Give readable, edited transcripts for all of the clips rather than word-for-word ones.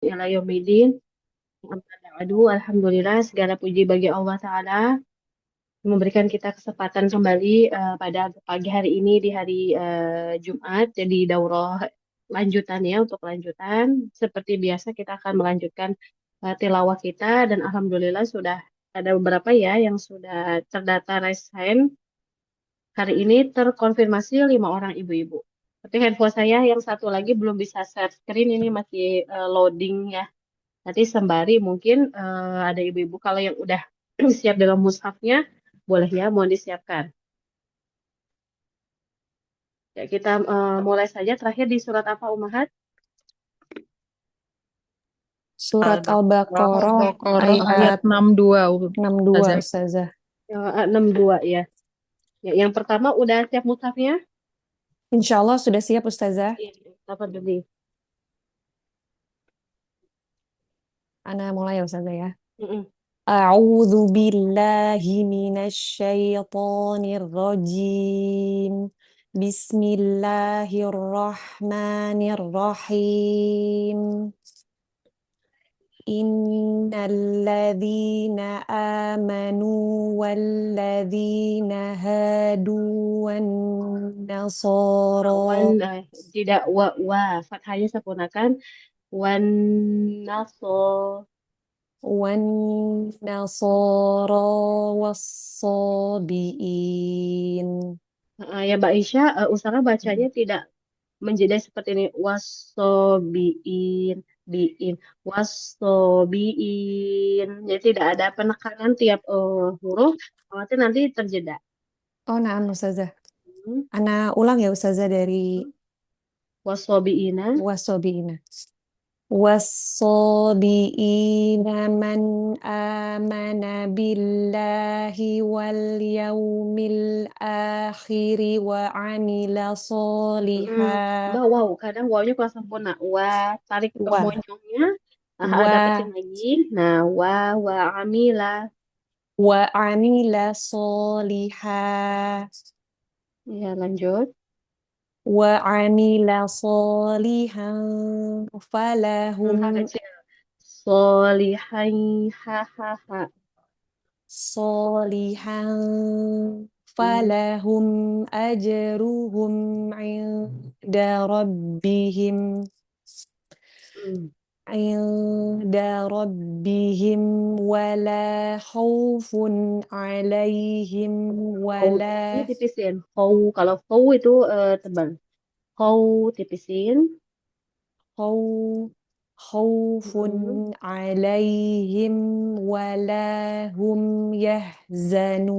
Ila yaumidin. Amma ba'du. Alhamdulillah segala puji bagi Allah Ta'ala memberikan kita kesempatan kembali pada pagi hari ini di hari Jumat. Jadi daurah lanjutan ya untuk lanjutan. Seperti biasa kita akan melanjutkan tilawah kita dan Alhamdulillah sudah ada beberapa ya yang sudah terdata raise hand. Hari ini terkonfirmasi 5 orang ibu-ibu. Tapi handphone saya yang satu lagi belum bisa share screen ini masih loading ya. Nanti sembari mungkin ada ibu-ibu kalau yang udah siap dengan mushafnya, boleh ya, mohon disiapkan. Ya, kita mulai saja terakhir di surat apa, Umahat? Surat Al-Baqarah Al-Baqarah Al-Baqarah ayat ayat 62, 62, Ustazah. Ustazah. 62 ya. Ya. Yang pertama udah siap mushafnya? Insya Allah sudah siap, Ustazah. Iya, apa dulu? Ana mulai ya, Ustazah ya. Mm-mm. A'udzu billahi minasyaitonir rajim. Bismillahirrahmanirrahim. Innalladzina amanu walladzina hadu wan Wan, nasara tidak fathahnya sempurnakan. Wan naso. wan nasara wassabiin. Ya Mbak Isya, usaha bacanya tidak menjadi seperti ini wasobiin biin wasobiin, jadi tidak ada penekanan tiap huruf, khawatir nanti terjeda. Oh, nah, Ustazah. Hmm. Ana ulang ya, Ustazah, dari Wasobiina. wasabiina. Wasabiina man amana billahi wal yaumil akhiri wa amila solihah. Mbak, wow, kadang wawnya kurang sempurna. Tarik ke Wa moncongnya, agak kecil wa lagi. Nah, wa amila. wa amila solihah. Ya, lanjut. Wa amila solihan Ha falahum kecil. Solihai, ha. solihan Hmm. falahum ajruhum inda rabbihim Hmm. wala khaufun alaihim Khawnya wala tipisin. Kalau khaw itu tebal. Khaw tipisin. khau- khaufun Mm-mm. alaihim wala hum yahzanun.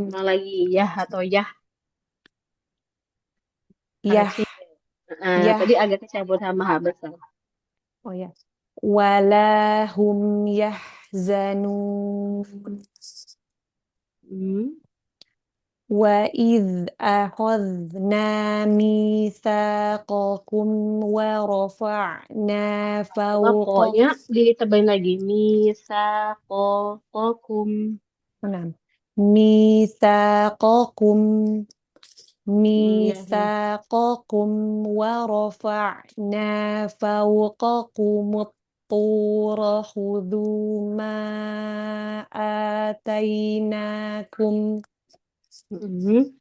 Ulang lagi ya atau ya Yah, kecil. yah, Tadi agak kecampur sama ha besar. oh ya. Wala hum yahzanun. Hmm. Wa idh akhadna mitsaqakum wa rafa'na Coba fawqa koknya ditebain lagi. Misa kokum. enam. Mitsaqakum Ya, ya. mitsaqakum wa rafa'na fawqakumut tura khudhu ma atainakum Mm-mm.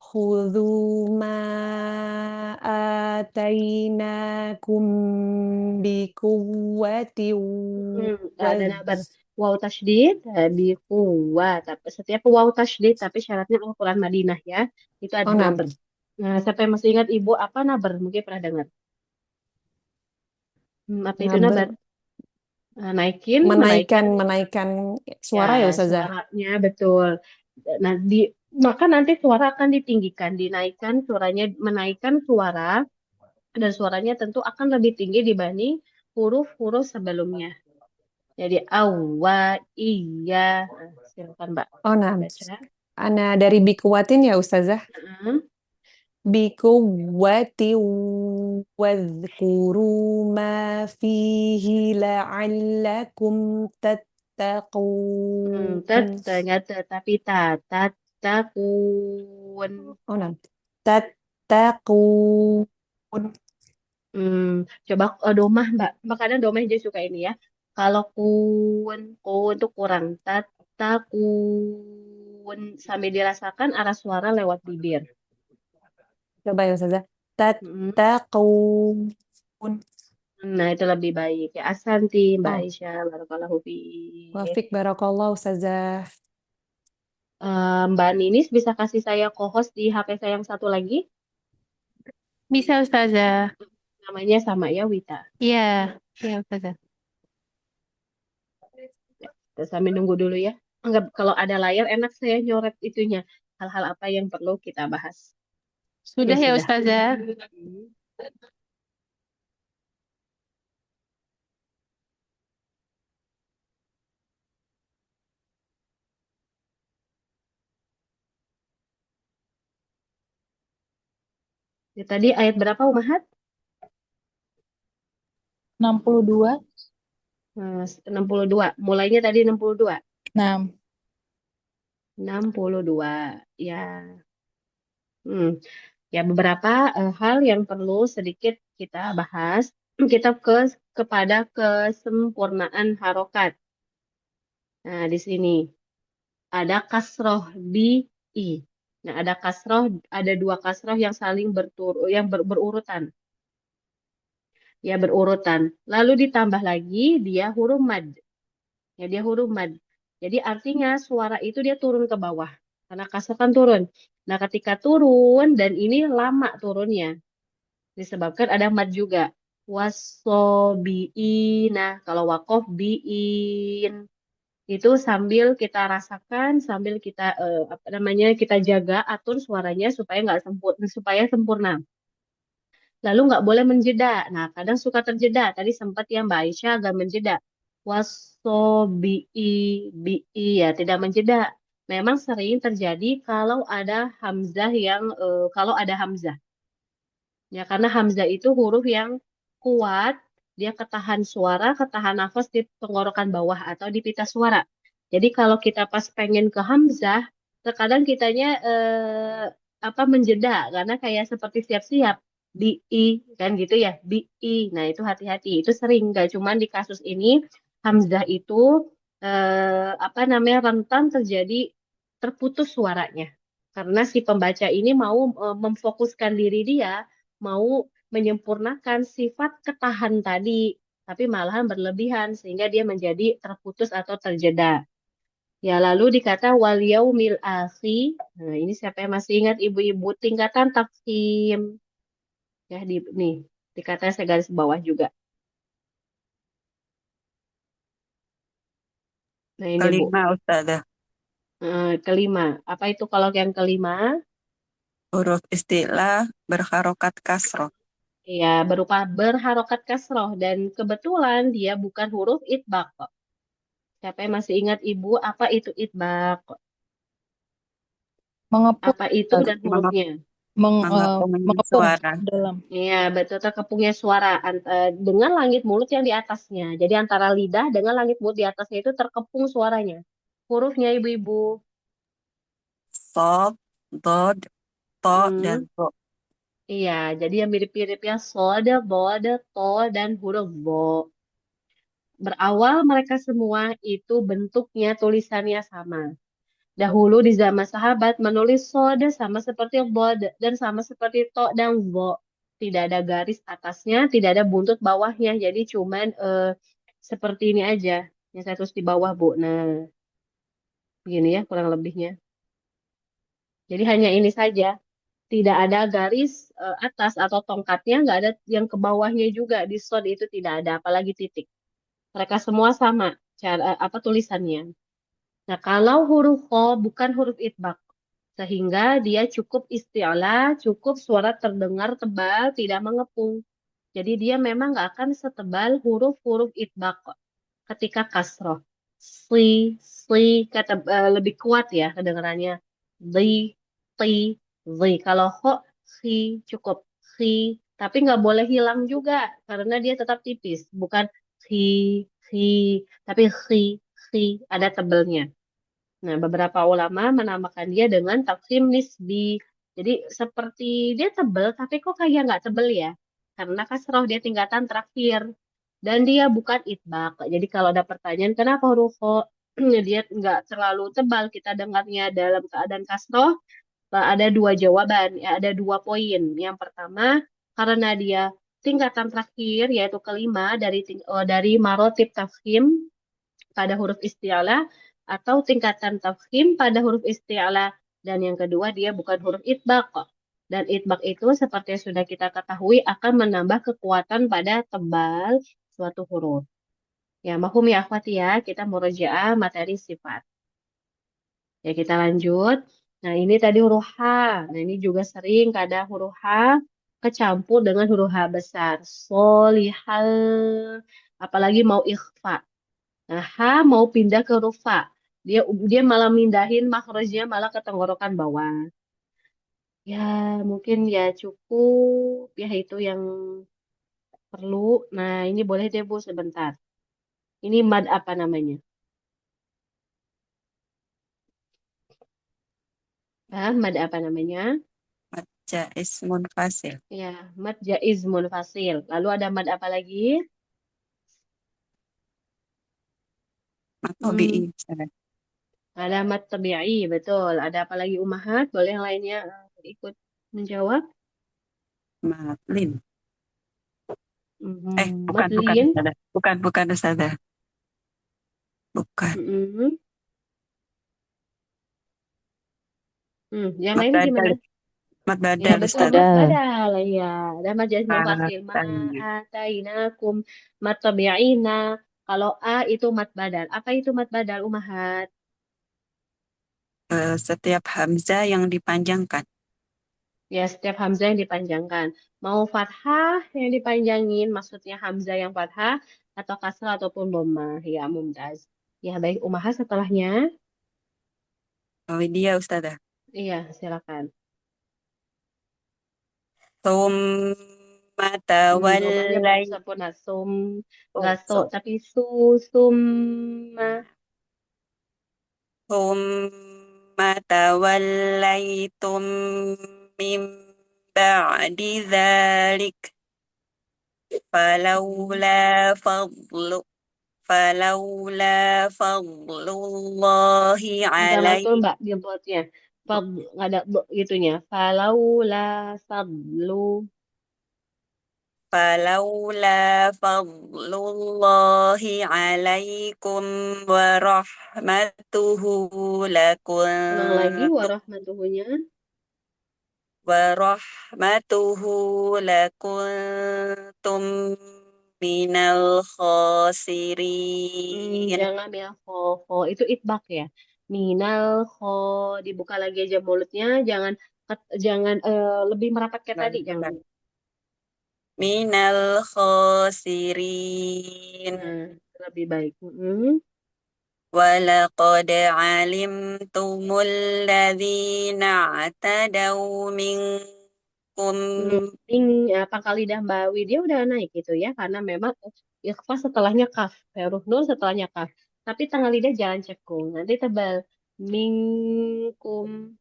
khudhu ma atainakum bikuwati Ada nabar. Waw tasydid di kuwa. Tapi setiap waw tasydid tapi syaratnya Al-Quran Madinah ya. Itu ada onam nabar. Nah, siapa yang masih ingat ibu apa nabar? Mungkin pernah dengar. Apa itu nabar? ngaber Menaikin menaikkan ya suara ya, Ustazah. suaranya betul. Nah, maka nanti suara akan ditinggikan, dinaikkan suaranya, menaikkan suara dan suaranya tentu akan lebih tinggi dibanding huruf-huruf sebelumnya. Jadi awa iya. Nah, silakan Mbak Onam baca. ana dari bikuwatin ya, Ustazah. Heeh. Bikuwati wadhkuru ma fihi la'allakum tattaqun. Ternyata tapi takun. Onam tattaqun. Hmm, coba domah, Mbak. Mbak kadang domah aja suka ini ya. Kalau kun tuh kurang. Kun sambil dirasakan arah suara lewat bibir. Coba ya Ustazah. Hmm, Tattaqun. nah, itu lebih baik. Ya, Asanti, Mbak Oh, Aisyah. Barakallahu fiik. wafik barakallah Ustazah. Mbak Ninis bisa kasih saya co-host di HP saya yang satu lagi? Bisa Ustazah. Namanya sama ya, Wita. Iya, iya Ustazah. Kita sambil nunggu dulu ya. Enggak, kalau ada layar enak saya nyoret itunya. Hal-hal apa yang perlu kita bahas. Oke, Sudah ya sudah. Ustazah. Hmm. Ya, tadi ayat berapa, Umahat? 62. 62. Mulainya tadi 62. Nah, 62. Ya. Hmm. Ya, beberapa hal yang perlu sedikit kita bahas. Kita kepada kesempurnaan harokat. Nah, di sini ada kasroh bi i. Nah, ada kasroh, ada dua kasroh yang saling berurutan. Ya, berurutan. Lalu ditambah lagi dia huruf mad. Ya, dia huruf mad. Jadi artinya suara itu dia turun ke bawah. Karena kasroh kan turun. Nah, ketika turun dan ini lama turunnya. Disebabkan ada mad juga. Wasobiina. Kalau wakof biin. Itu sambil kita rasakan, sambil kita apa namanya kita jaga atur suaranya supaya nggak sempurna, supaya sempurna. Lalu nggak boleh menjeda. Nah, kadang suka terjeda. Tadi sempat ya Mbak Aisyah agak menjeda. Wasobii bii ya tidak menjeda. Memang sering terjadi kalau ada hamzah kalau ada hamzah. Ya, karena hamzah itu huruf yang kuat, dia ketahan suara, ketahan nafas di tenggorokan bawah atau di pita suara. Jadi kalau kita pas pengen ke hamzah, terkadang kitanya apa menjeda karena kayak seperti siap-siap bi i kan gitu ya, bi i. Nah, itu hati-hati. Itu sering gak cuman di kasus ini hamzah itu apa namanya rentan terjadi terputus suaranya. Karena si pembaca ini mau memfokuskan diri dia mau menyempurnakan sifat ketahan tadi, tapi malahan berlebihan sehingga dia menjadi terputus atau terjeda. Ya, lalu dikata wal yaumil akhir. Nah, ini siapa yang masih ingat ibu-ibu tingkatan taksim? Ya, nih, dikata saya garis bawah juga. Nah, ini Bu. Kelima, Ustazah. Kelima. Apa itu kalau yang kelima? Huruf istilah berharokat kasroh. Ya, berupa berharokat kasroh dan kebetulan dia bukan huruf itbaq kok. Siapa yang masih ingat Ibu apa itu itbaq? mengepung, Apa itu Ustaz. dan hurufnya? Mengepung Mengepung suara. dalam. Iya, betul terkepungnya suara dengan langit mulut yang di atasnya. Jadi antara lidah dengan langit mulut di atasnya itu terkepung suaranya. Hurufnya ibu-ibu. Sod, dod, to, dan Hmm, to. iya, jadi yang mirip-mirip ya sod, bod, to, dan huruf bo. Berawal mereka semua itu bentuknya tulisannya sama. Dahulu di zaman sahabat menulis sode sama seperti bod dan sama seperti to dan vo. Tidak ada garis atasnya, tidak ada buntut bawahnya. Jadi cuman seperti ini aja. Yang saya tulis di bawah, Bu. Nah, begini ya kurang lebihnya. Jadi hanya ini saja. Tidak ada garis atas atau tongkatnya, nggak ada yang ke bawahnya juga. Di sod itu tidak ada, apalagi titik. Mereka semua sama cara apa tulisannya. Nah, kalau huruf kho bukan huruf itbaq. Sehingga dia cukup isti'la, cukup suara terdengar tebal, tidak mengepung. Jadi dia memang nggak akan setebal huruf-huruf itbaq ketika kasroh. Si, si, kata lebih kuat ya kedengarannya. Di, ti, zi. Kalau ho, si, cukup. Si, tapi nggak boleh hilang juga karena dia tetap tipis. Bukan si, si, tapi si, ada tebelnya. Nah, beberapa ulama menamakan dia dengan taksim nisbi. Jadi seperti dia tebel, tapi kok kayak nggak tebel ya? karena kasroh dia tingkatan terakhir dan dia bukan itbaq. Jadi kalau ada pertanyaan kenapa huruf kho dia nggak terlalu tebal kita dengarnya dalam keadaan kasroh, ada dua jawaban, ya, ada dua poin. Yang pertama, karena dia tingkatan terakhir, yaitu kelima dari marotib tafkhim pada huruf isti'la, atau tingkatan tafkhim pada huruf isti'la. Dan yang kedua, dia bukan huruf itbaq. Dan itbaq itu, seperti yang sudah kita ketahui, akan menambah kekuatan pada tebal suatu huruf. Ya, mahfum ya akhwati ya, kita murojaah materi sifat. Ya, kita lanjut. Nah, ini tadi huruf H. Nah, ini juga sering kadang huruf H kecampur dengan huruf H besar. Solihal. Apalagi mau ikhfa. Nah, H mau pindah ke huruf Fa. Dia dia malah mindahin makhrajnya malah ke tenggorokan bawah. Ya, mungkin ya cukup. Ya, itu yang perlu. Nah, ini boleh deh, Bu, sebentar. Ini mad apa namanya? Mad apa namanya? Mad jaiz munfasil. Ya, mad jaiz munfasil. Lalu ada mad apa lagi? Mad Hmm, tabi'i, Ustazah. ada mad tabi'i, betul. Ada apa lagi umahat? Boleh yang lainnya ikut menjawab? Mad lin. Mad Bukan lin. Ustazah. Bukan Ustazah. Bukan. Yang Mad lain gimana? badal. Mad Ya, badal, betul, Ustazah. mad Badal. badal. Ya, ada mad jaiz munfasil. Ma Tanya. atainakum mad tabi'ina. Kalau A itu mad badal. Apa itu mad badal, umahat? Setiap hamzah yang dipanjangkan. Ya, setiap hamzah yang dipanjangkan. Mau fathah yang dipanjangin, maksudnya hamzah yang fathah, atau kasrah ataupun dhammah. Ya, mumtaz. Ya, baik, umahat setelahnya. Widya, Ustazah. Iya, silakan. Thumma Domahnya belum tawallai. sempurna. Sum, Oh, nggak so, tapi summa. Thumma tawallaitum min ba'di dhalik. Falawla fadlu. Falawla fadlullahi Nggak mantul, alaikum. Mbak, di blotnya. Nggak ada gitunya. Falaula fadlu. فلولا فضل الله عليكم ورحمته Ulang lagi, لكنتم warahmatuhunya. ورحمته لكنتم من الخاسرين. Jangan ya, kho. Itu itbak ya. Minal kho. Dibuka lagi aja mulutnya. Jangan jangan lebih merapat kayak tadi. Jangan. من الخاسرين. Nah, lebih baik. ولقد علمتم الذين اعتدوا منكم. Pangkal lidah Mbawi dia udah naik gitu ya. Karena memang ikhfa setelahnya kaf. Huruf nun setelahnya kaf. Tapi tengah lidah jangan cekung. Nanti tebal. Minkum.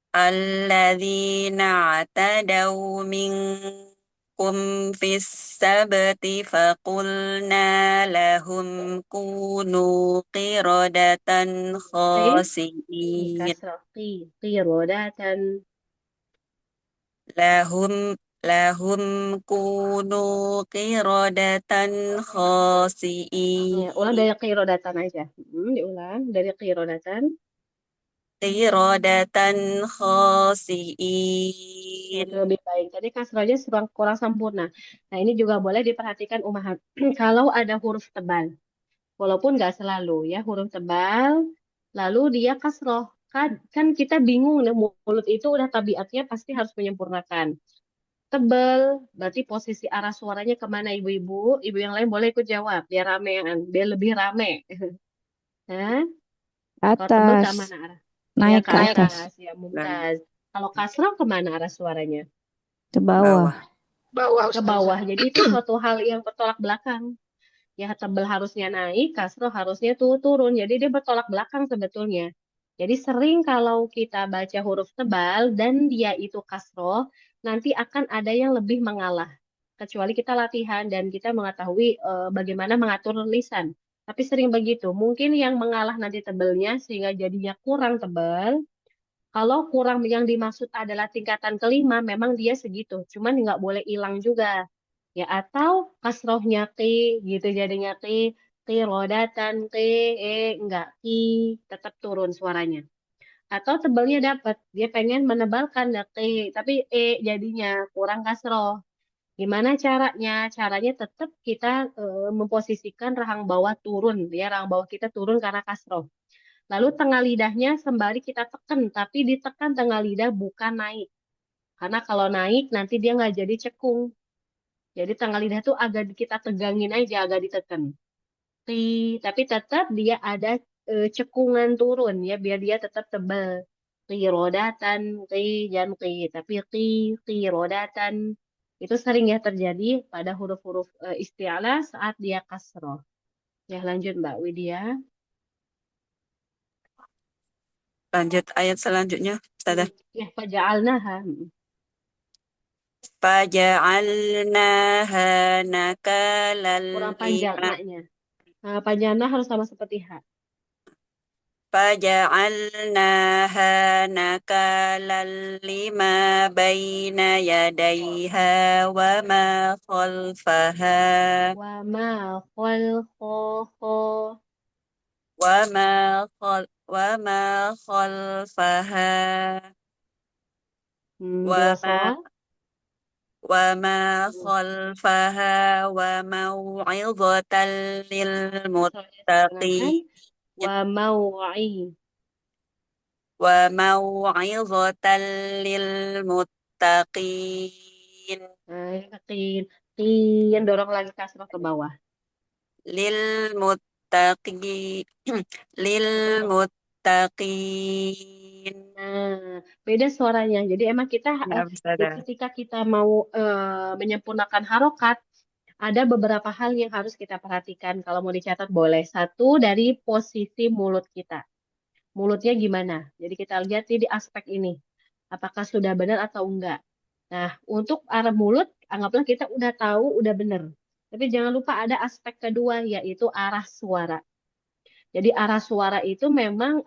الذين اعتدوا منكم في السبت فقلنا لهم كونوا قردة خاسئين. Kasrah. Qirodatan. لهم كونوا قردة خاسئين. Ya, ulang dari qirodatan aja. Diulang dari qirodatan. قردة Ya, خاسئين. itu lebih baik. Tadi kasrahnya kurang sempurna. Nah, ini juga boleh diperhatikan umahat. Kalau ada huruf tebal, walaupun nggak selalu ya, huruf tebal, lalu dia kasroh. Kan kita bingung, nih, mulut itu udah tabiatnya pasti harus menyempurnakan. Tebal, berarti posisi arah suaranya kemana ibu-ibu? Ibu yang lain boleh ikut jawab, biar ramean, biar lebih rame. Hah? Kalau tebal ke Atas. mana arah? Ya, Naik ke ke atas. atas, ya, mumtaz. Kalau kasroh kemana arah suaranya? Ke bawah. Ke bawah. Jadi itu suatu hal yang bertolak belakang. Ya, tebal harusnya naik, kasroh harusnya tuh turun. Jadi dia bertolak belakang sebetulnya. Jadi sering kalau kita baca huruf tebal dan dia itu kasroh, nanti akan ada yang lebih mengalah. Kecuali kita latihan dan kita mengetahui bagaimana mengatur lisan. Tapi sering begitu. Mungkin yang mengalah nanti tebelnya sehingga jadinya kurang tebal. Kalau kurang yang dimaksud adalah tingkatan kelima, memang dia segitu. Cuman nggak boleh hilang juga. Ya, atau kasrohnya ki, gitu jadinya ki rodatan, enggak, ki, tetap turun suaranya. Atau tebalnya dapat, dia pengen menebalkan ya ki, tapi jadinya kurang kasroh. Gimana caranya? Caranya tetap kita memposisikan rahang bawah turun, ya rahang bawah kita turun karena kasroh. Lalu tengah lidahnya sembari kita tekan, tapi ditekan tengah lidah bukan naik. Karena kalau naik nanti dia nggak jadi cekung. Jadi tengah lidah tuh agak kita tegangin aja, agak ditekan. Ti, tapi tetap dia ada cekungan turun ya, biar dia tetap tebal. Ti rodatan, ti jangan ti, tapi ti rodatan. Itu sering ya terjadi pada huruf-huruf isti'alah saat dia kasroh. Ya lanjut Mbak Widya. Lanjut ayat selanjutnya, Ustazah. Ya, faja'alnaha. Faja'alnaha nakalan Kurang panjang lima naknya. Nah, panjangnya harus sama seperti H. Faja'alnaha nakalan lima baina yadayha wa ma khalfaha Wa ma khol kho kho. wa ma khalfaha wa Dua ma soal. wa ma khalfaha wa mau'izatan lil Soalnya setengahkan. muttaqin Wa mau'i. wa mau'izatan lil muttaqin Nah, yakin. Tin, dorong lagi kasrah ke bawah. lil muttaqi lil Dorong. muttaqin. Nah, beda suaranya. Jadi emang kita Ya, Ustazah. ketika kita mau menyempurnakan harokat, ada beberapa hal yang harus kita perhatikan. Kalau mau dicatat boleh. Satu dari posisi mulut kita. Mulutnya gimana? Jadi kita lihat nih di aspek ini. Apakah sudah benar atau enggak. Nah, untuk arah mulut, anggaplah kita udah tahu, udah benar. Tapi jangan lupa ada aspek kedua, yaitu arah suara. Jadi arah suara itu memang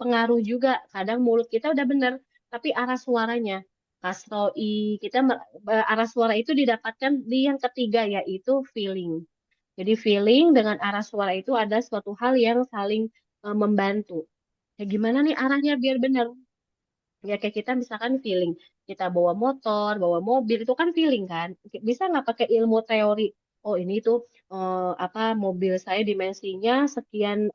pengaruh juga. Kadang mulut kita udah benar, tapi arah suaranya. Kasroi, kita arah suara itu didapatkan di yang ketiga, yaitu feeling. Jadi feeling dengan arah suara itu ada suatu hal yang saling membantu. Ya gimana nih arahnya biar benar? Ya kayak kita misalkan feeling, kita bawa motor, bawa mobil itu kan feeling kan. Bisa nggak pakai ilmu teori? Oh ini tuh apa mobil saya dimensinya sekian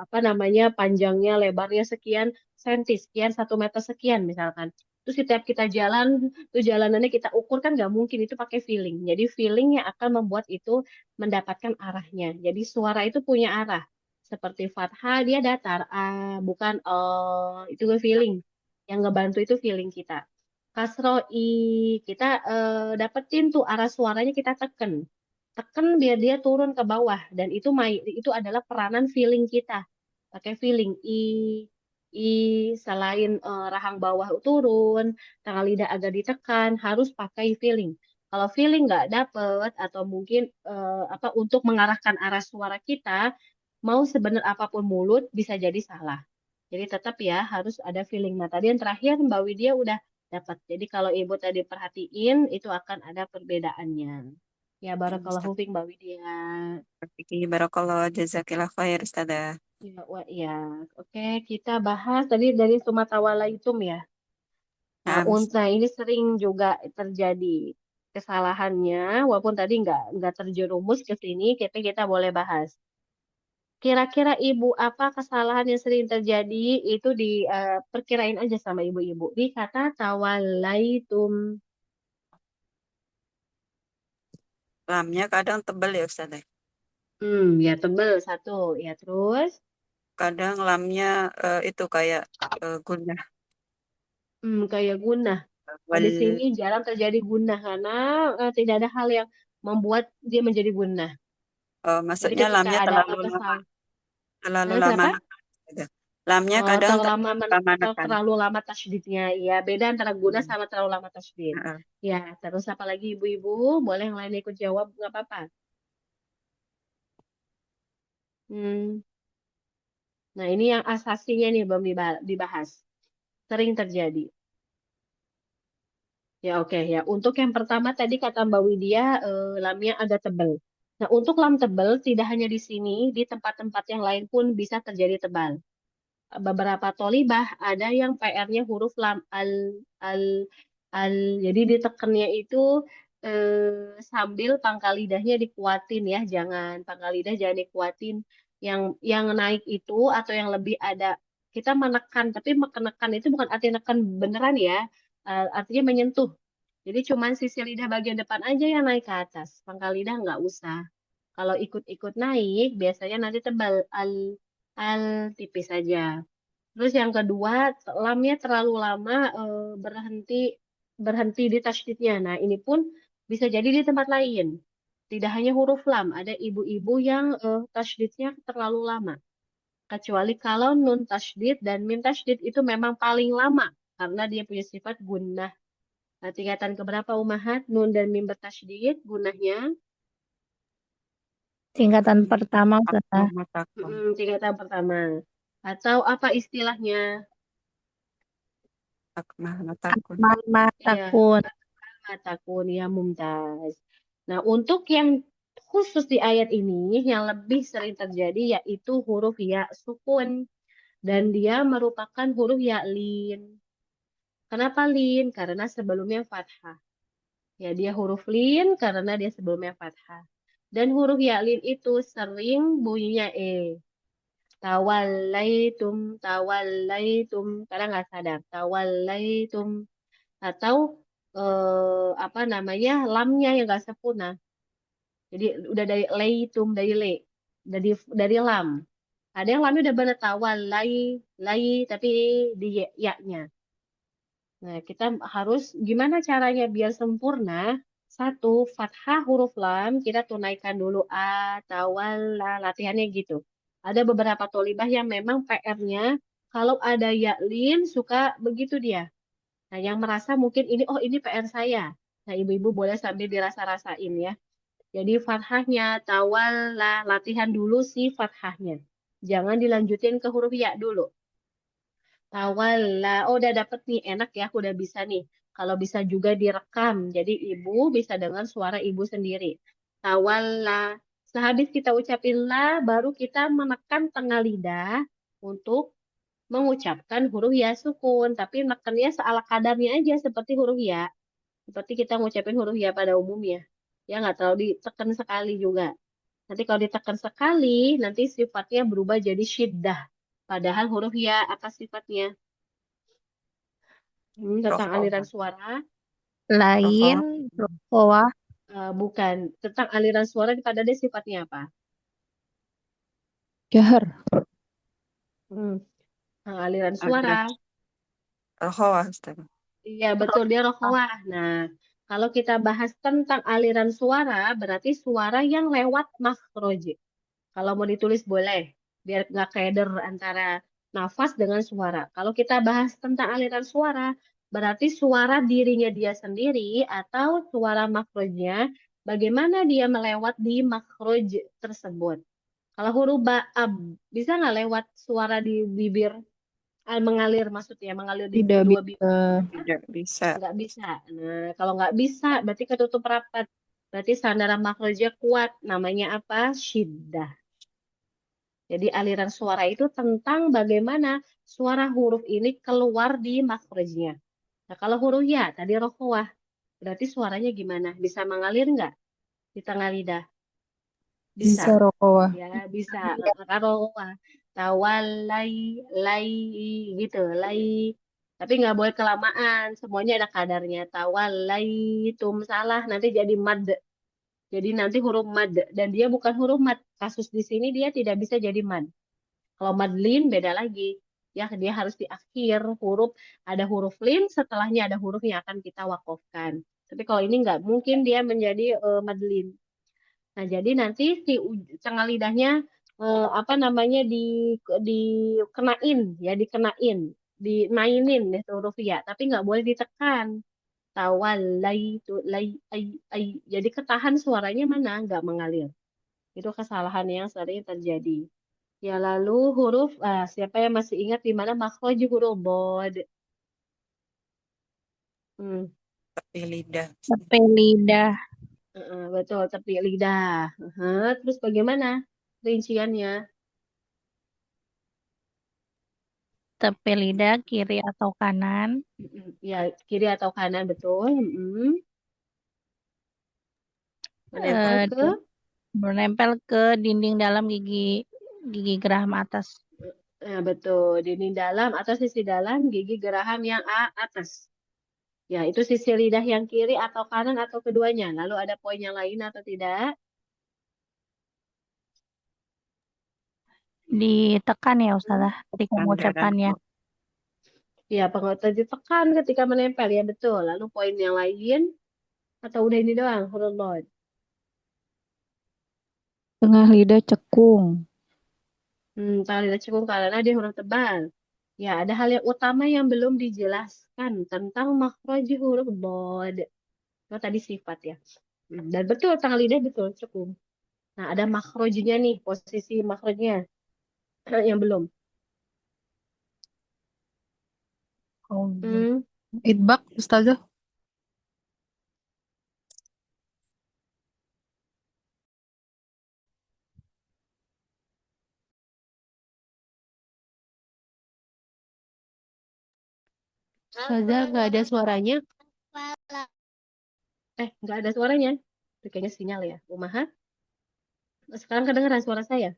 apa namanya panjangnya, lebarnya sekian senti, sekian 1 meter sekian misalkan. Terus setiap kita jalan, tuh jalanannya kita ukur kan nggak mungkin itu pakai feeling. Jadi feeling yang akan membuat itu mendapatkan arahnya. Jadi suara itu punya arah. Seperti fathah dia datar, bukan itu gue feeling yang ngebantu itu feeling kita. Kasroi, kita dapetin tuh arah suaranya kita teken. Teken biar dia turun ke bawah dan itu adalah peranan feeling kita. Pakai feeling i selain rahang bawah turun, tengah lidah agak ditekan, harus pakai feeling. Kalau feeling nggak dapet atau mungkin apa untuk mengarahkan arah suara kita, mau sebenar apapun mulut bisa jadi salah. Jadi tetap ya harus ada feeling. Nah tadi yang terakhir Mbak Widya udah dapat. Jadi kalau Ibu tadi perhatiin itu akan ada perbedaannya. Ya barakallahu fiik Mbak Widya. Barakallah, jazakillah khair, Ustazah. Ya, ya. Oke kita bahas tadi dari Sumatera itu ya. Nah, Nah, nah ini sering juga terjadi kesalahannya, walaupun tadi nggak terjerumus ke sini, kita boleh bahas. Kira-kira ibu apa kesalahan yang sering terjadi itu perkirain aja sama ibu-ibu. Di kata tawallaitum. lamnya kadang tebal ya, Ustazah. Ya tebel satu. Ya terus, Kadang lamnya itu kayak gunah. kayak gunah. Nah, Wal, di sini jarang terjadi gunah karena tidak ada hal yang membuat dia menjadi gunah. Jadi maksudnya ketika lamnya ada terlalu lama, kesal, terlalu lama. kenapa? Ustazah. Lamnya kadang lama terlalu lama tasydidnya. Ya, beda antara guna Hmm. sama terlalu lama tasydid. Heeh. Ya, terus apa lagi ibu-ibu? Boleh yang lain ikut jawab, nggak apa-apa. Hmm. Nah, ini yang asasinya nih belum dibahas. Sering terjadi. Ya, oke ya. Untuk yang pertama tadi kata Mbak Widya, lamnya agak tebal. Nah, untuk lam tebal tidak hanya di sini, di tempat-tempat yang lain pun bisa terjadi tebal. Beberapa tolibah ada yang PR-nya huruf lam al al. Jadi ditekennya itu sambil pangkal lidahnya dikuatin ya, jangan pangkal lidah jangan dikuatin. Yang naik itu atau yang lebih ada kita menekan, tapi menekan itu bukan arti nekan beneran ya, artinya menyentuh. Jadi cuman sisi lidah bagian depan aja yang naik ke atas, pangkal lidah nggak usah. Kalau ikut-ikut naik, biasanya nanti tebal al tipis saja. Terus yang kedua, lamnya terlalu lama berhenti di tasydidnya. Nah, ini pun bisa jadi di tempat lain. Tidak hanya huruf lam, ada ibu-ibu yang tasydidnya terlalu lama. Kecuali kalau nun tasydid dan mim tasydid itu memang paling lama karena dia punya sifat gunnah. Nah, tingkatan keberapa umahat? Nun dan mim bertasydid, gunnahnya Tingkatan pertama, Ustazah. Akmah takun. tingkatan pertama. Atau apa istilahnya? Akmah takun. Akmal Iya, takun. takun ya mumtaz. Nah, untuk yang khusus di ayat ini yang lebih sering terjadi yaitu huruf ya sukun dan dia merupakan huruf ya lin. Kenapa lin? Karena sebelumnya fathah. Ya, dia huruf lin karena dia sebelumnya fathah. Dan huruf ya lin itu sering bunyinya tawallaitum, tawallaitum. Kadang nggak sadar. Tawallaitum. Atau apa namanya lamnya yang nggak sempurna. Jadi udah dari leitum, dari le, dari lam. Ada yang lamnya udah bener tawal, lai, tapi di ya-nya. Nah, kita harus gimana caranya biar sempurna? Satu, fathah huruf lam, kita tunaikan dulu tawal, la, latihannya gitu. Ada beberapa tolibah yang memang PR-nya kalau ada yaklin suka begitu dia. Nah, yang merasa mungkin ini, oh ini PR saya. Nah, ibu-ibu boleh sambil dirasa-rasain ya. Jadi fathahnya, tawalla, latihan dulu si fathahnya. Jangan dilanjutin ke huruf ya dulu. Tawalla, oh udah dapet nih, enak ya, aku udah bisa nih. Kalau bisa juga direkam, jadi ibu bisa dengan suara ibu sendiri. Tawalla, sehabis kita ucapin la, baru kita menekan tengah lidah untuk mengucapkan huruf ya sukun, tapi nekennya seala kadarnya aja seperti huruf ya. Seperti kita ngucapin huruf ya pada umumnya. Ya nggak terlalu ditekan sekali juga. Nanti kalau ditekan sekali, nanti sifatnya berubah jadi syiddah. Padahal huruf ya apa sifatnya? Tentang Rokoh. aliran suara, Lain, rokoah, bukan. Tentang aliran suara pada dia sifatnya apa? Jahar. Hmm, aliran suara. Rokoh, Ustaz. Iya, betul dia rokhawah. Nah, kalau kita bahas tentang aliran suara, berarti suara yang lewat makhroj. Kalau mau ditulis boleh, biar nggak keder antara nafas dengan suara. Kalau kita bahas tentang aliran suara, berarti suara dirinya dia sendiri atau suara makhrojnya, bagaimana dia melewat di makhroj tersebut. Kalau huruf ba'ab, bisa nggak lewat suara di bibir, mengalir maksudnya, mengalir di Tidak dua bibir? bisa. Tidak bisa. Nggak bisa. Nah, kalau nggak bisa, berarti ketutup rapat. Berarti sandaran makrojnya kuat. Namanya apa? Syiddah. Jadi aliran suara itu tentang bagaimana suara huruf ini keluar di makrojnya. Nah, kalau huruf ya, tadi rokhawah. Berarti suaranya gimana? Bisa mengalir nggak di tengah lidah? Bisa. Bisa rokoah. Ya, bisa. Rokhawah. Tawalai, lai, gitu. Lai. Tapi nggak boleh kelamaan. Semuanya ada kadarnya. Tawalaitum salah. Nanti jadi mad. Jadi nanti huruf mad. Dan dia bukan huruf mad. Kasus di sini dia tidak bisa jadi mad. Kalau mad lin beda lagi. Ya, dia harus di akhir huruf. Ada huruf lin, setelahnya ada huruf yang akan kita wakofkan. Tapi kalau ini nggak mungkin dia menjadi mad lin. Nah, jadi nanti si tengah lidahnya apa namanya dikenain ya, dimainin deh huruf ya, tapi nggak boleh ditekan. Tawallaitu ai. Jadi ketahan suaranya mana nggak mengalir. Itu kesalahan yang sering terjadi. Ya lalu huruf siapa yang masih ingat di mana makhraj huruf bod? Hmm, Tepi lidah. Tepi lidah. betul, tepi lidah. Terus bagaimana rinciannya? Tepi lidah kiri atau kanan. Ya kiri atau kanan betul. Menempel Eh, ke menempel ke dinding dalam gigi geraham atas. betul, dinding dalam atau sisi dalam gigi geraham yang atas. Ya, itu sisi lidah yang kiri atau kanan atau keduanya. Lalu ada poin yang lain atau tidak? Ditekan ya Ustazah ketika Sandaran mengucapkannya. kuat. Ya, penguatan ditekan ketika menempel ya betul. Lalu poin yang lain atau udah ini doang huruf lot. Tengah lidah cekung. Tengah lidah cekung karena dia huruf tebal. Ya, ada hal yang utama yang belum dijelaskan tentang makhraj huruf bod. Oh, tadi sifat ya. Dan betul tengah lidah betul cekung. Nah, ada makhrajnya nih, posisi makhrajnya yang belum. Hmm, Idbak, Ustazah. Ustazah nggak ada suaranya. Nggak ada suaranya. Itu kayaknya sinyal ya. Umaha. Sekarang kedengeran suara saya.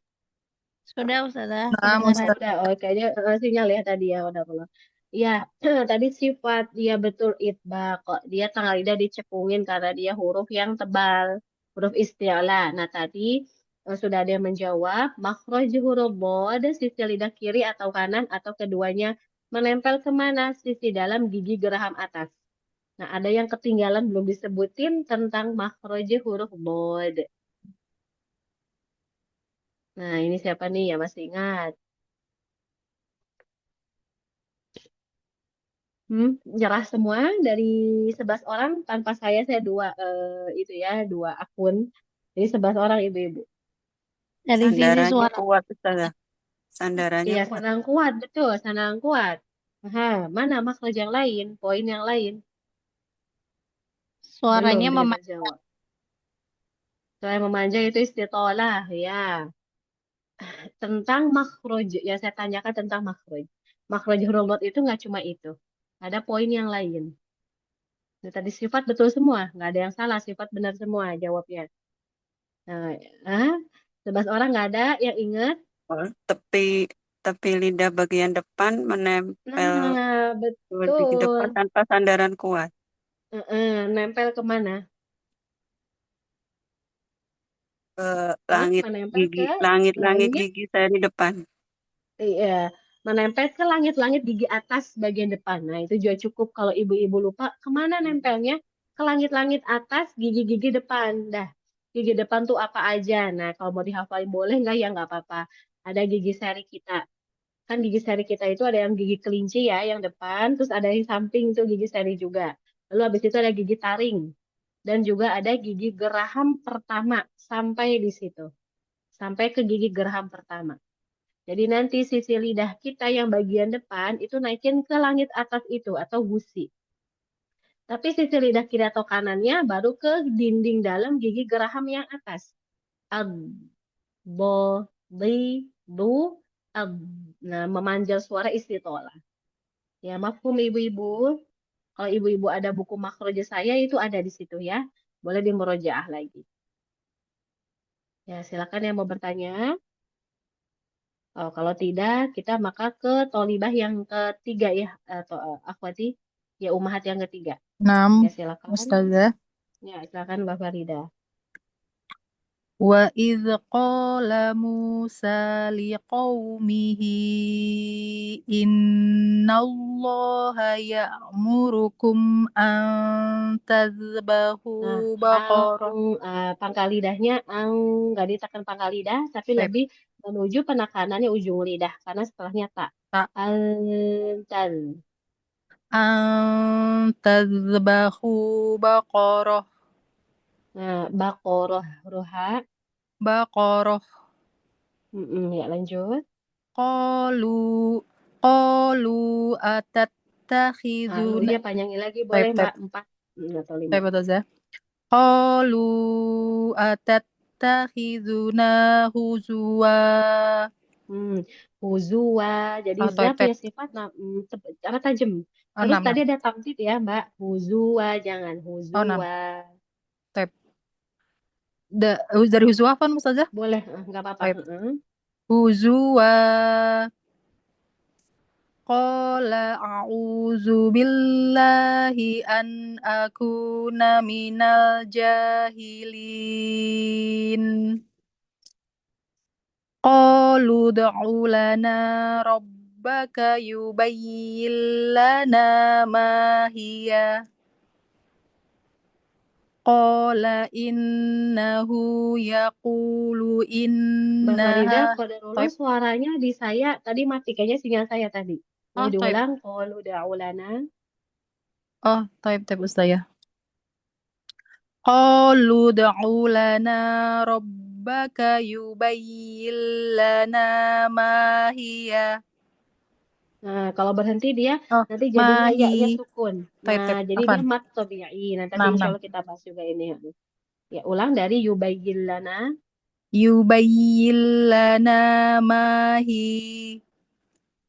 Sudah Ustazah, Nah, kedengaran. Ustazah. Udah, oh, kayaknya sinyal ya tadi ya. Udah belum. Iya, tadi sifat dia betul itbaq kok. Dia tengah lidah dicekungin karena dia huruf yang tebal. Huruf isti'la. Nah, tadi sudah ada yang menjawab. Makhraj huruf bod, sisi lidah kiri atau kanan atau keduanya menempel kemana? Sisi dalam gigi geraham atas. Nah, ada yang ketinggalan belum disebutin tentang makhraj huruf bod. Nah, ini siapa nih yang masih ingat? Nyerah semua dari 11 orang tanpa saya dua itu ya, dua akun. Jadi 11 orang ibu-ibu. Dari sisi Sandarannya suara. kuat, Ustazah. Sandarannya Iya, kuat. Sanang kuat, betul, Sanang kuat. Mana makhraj yang lain, poin yang lain? Belum Suaranya dia memanjang. menjawab. Selain memanjang itu istitolah, ya. Tentang makhraj, ya saya tanyakan tentang makhraj. Makhraj huruf dot itu nggak cuma itu. Ada poin yang lain. Nah, tadi sifat betul semua, nggak ada yang salah, sifat benar semua jawabnya. Nah, 11 orang nggak ada yang ingat. Tepi lidah bagian depan menempel Nah, ke gigi depan betul. tanpa sandaran kuat. Nempel kemana? Ke langit Menempel gigi, ke langit langit. gigi saya di depan. Iya, menempel ke langit-langit gigi atas bagian depan. Nah, itu juga cukup kalau ibu-ibu lupa kemana nempelnya? Ke langit-langit atas gigi-gigi depan. Dah, gigi depan tuh apa aja? Nah, kalau mau dihafalin boleh nggak ya nggak apa-apa. Ada gigi seri kita. Kan gigi seri kita itu ada yang gigi kelinci ya, yang depan, terus ada yang samping tuh gigi seri juga. Lalu habis itu ada gigi taring dan juga ada gigi geraham pertama sampai di situ. Sampai ke gigi geraham pertama. Jadi nanti sisi lidah kita yang bagian depan itu naikin ke langit atas itu atau gusi. Tapi sisi lidah kiri atau kanannya baru ke dinding dalam gigi geraham yang atas. Ab, bo, li, du, ab. Nah, memanjal suara istitolah. Ya, mafhum ibu-ibu. Kalau ibu-ibu ada buku makroja saya itu ada di situ ya. Boleh dimurojaah lagi. Ya, silakan yang mau bertanya. Oh, kalau tidak, kita maka ke tolibah yang ketiga ya, atau akhwati, ya umahat yang ketiga. Nah, Ya, silakan. Ustazah. Ya, silakan Mbak Farida. Wa idh qala Musa liqaumihi innallaha ya'murukum an tadhbahu Nah, baqarah. pangkal lidahnya nggak ditekan pangkal lidah, tapi Baik. lebih menuju penekanannya ujung lidah karena setelahnya tak. Tak. Antal. Antazbahu baqarah. Nah, baqarah roha. Baqarah. Ya lanjut. Qalu Nah, atattakhizuna. lu-nya panjangin lagi boleh Type, Mbak 4 atau 5. type Ustazah. Qalu atattakhizuna huzwa. Huzwa. Jadi za Type, punya sifat apa tajam. Terus 6, tadi ada tamtid ya Mbak. Huzwa jangan 6. huzwa. Type. Dari huzwa apa Ustazah? Boleh, nggak apa-apa. Type. Huzwa. Qala a'udzu billahi an akuna minal jahilin. Qalu ud'u lana rabbaka yubayyin lana ma hiya. Qala innahu yaqulu Mbak Farida, innaha. qadarullah suaranya di saya tadi mati kayaknya sinyal saya tadi. Boleh Type. diulang? Qalu da'ulana. Type Ustazah. Qalu ud'u lana rabbaka yubayyin lana ma hiya. Nah, kalau berhenti dia nanti Ma jadinya hi. ya-nya sukun. Type. Nah, jadi dia Apaan? mat tabi'i. Nah, tapi 6, insya 6. Allah kita bahas juga ini. Ya, ulang dari yubayyin lana. Yubayyin lana ma hi.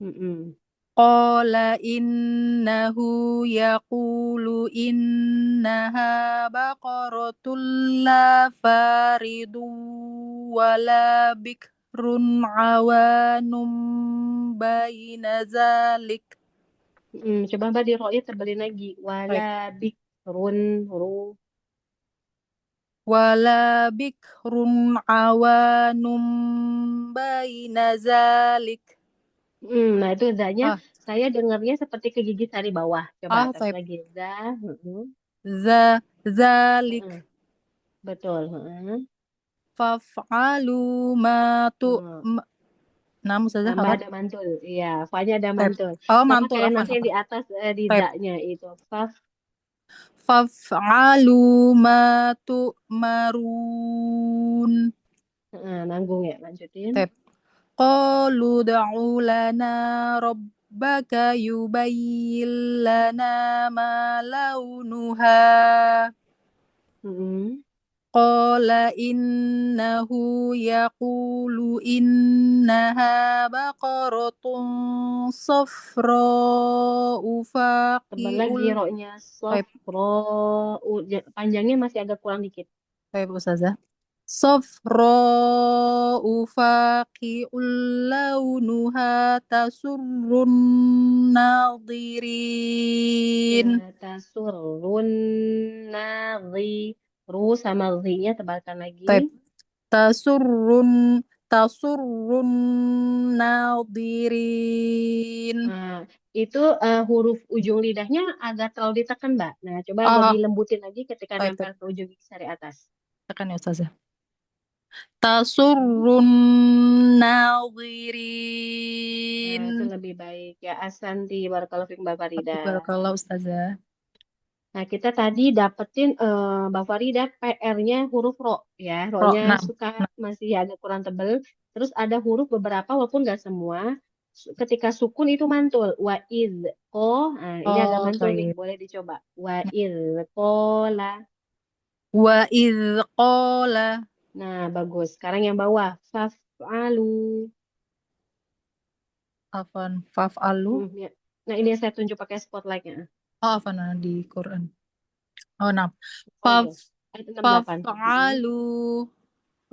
Mm-mm. Qala innahu yaqulu innaha baqaratul la faridu wala bikrun awanum baina zalik. Coba Mbak di ro-nya tebelin lagi. Wala bikrun ru. Wala bikrun awanum baina zalik. Nah, itu za-nya saya dengarnya seperti kegigit dari bawah. Coba atas Type. lagi. Za. Zalik. Betul. Faf'alu ma tu. Nah, Ustazah Tambah apa? ada mantul. Iya, fa-nya ada Type. mantul. Oh, Sama mantul. kayak Afwan, nanti yang di atas di Type. za-nya itu. Faf'alu ma tu'marun. Nanggung ya, lanjutin. Type. Qalu ud'u lana rabbaka yubayyin lana ma launuha. Qala innahu yaqulu innaha baqaratun safra'u Tebal lagi faqi'ul. ro-nya. Type. Panjangnya masih agak kurang dikit. Type Ustazah. Safra'u faqi'ul launuha tasurrun nadirin. Ya, tasurrun nadhi. Ru sama zi-nya tebalkan lagi. Type. Tasurrun nadirin. Nah, itu huruf ujung lidahnya agak terlalu ditekan, Mbak. Nah, coba lebih lembutin lagi ketika Type. nempel ke ujung gigi dari atas. Tekan ya Ustazah. Tasurrun Nah, nadirin. itu lebih baik. Ya, asanti barakallahu fiik Mbak Farida. Barakallah Ustazah. Nah, kita tadi dapetin Mbak Farida PR-nya huruf ro ya. Ro-nya suka masih agak kurang tebel. Terus ada huruf beberapa walaupun nggak semua. Ketika sukun itu mantul. Wa iz ko. Nah, ini agak mantul nih. Boleh dicoba. Wa iz kola. Wa iz qala. Nah, bagus. Sekarang yang bawah. Faf'alu. Afan. Faf'alu. Ya. Nah, ini yang saya tunjuk pakai spotlight-nya. Afan di Quran. Oh, nah. Iya. Ayat 68. Faf'alu.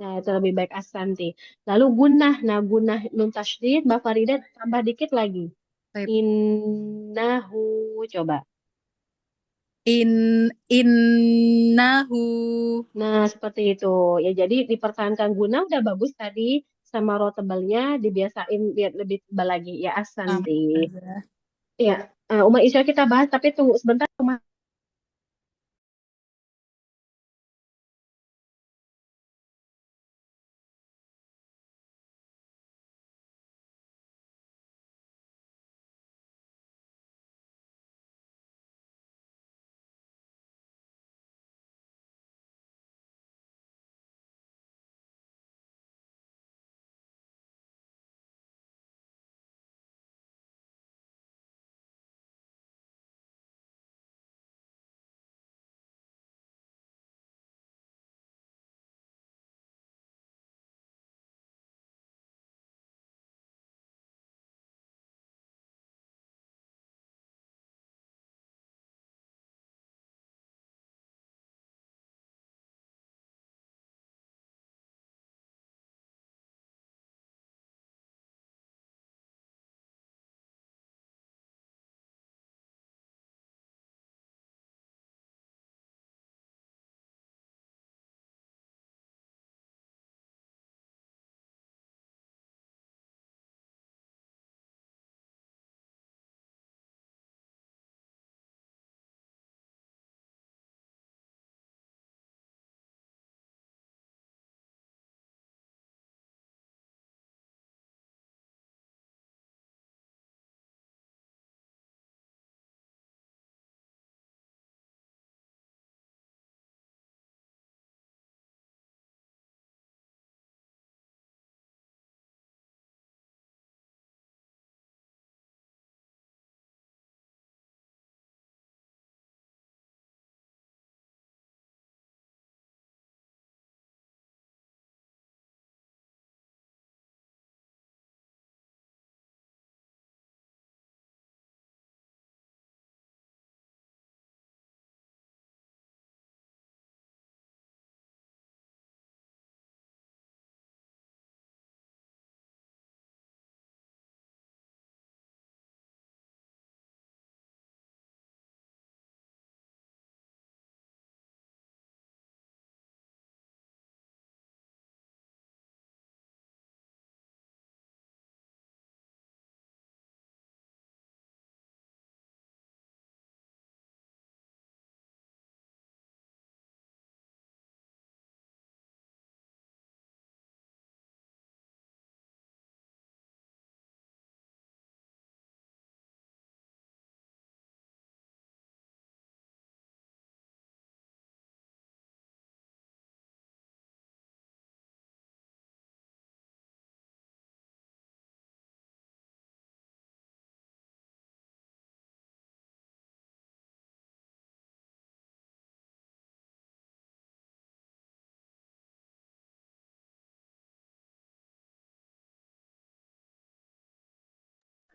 Nah, itu lebih baik asanti. Lalu gunah. Nah, gunah nun tasydid, Mbak Farida tambah dikit lagi. Innahu. Coba. Innahu. Nah, seperti itu. Ya, jadi dipertahankan guna udah bagus tadi. Sama ro tebalnya dibiasain biar lebih tebal lagi. Ya, asanti. Ya, Uma Isya kita bahas, tapi tunggu sebentar.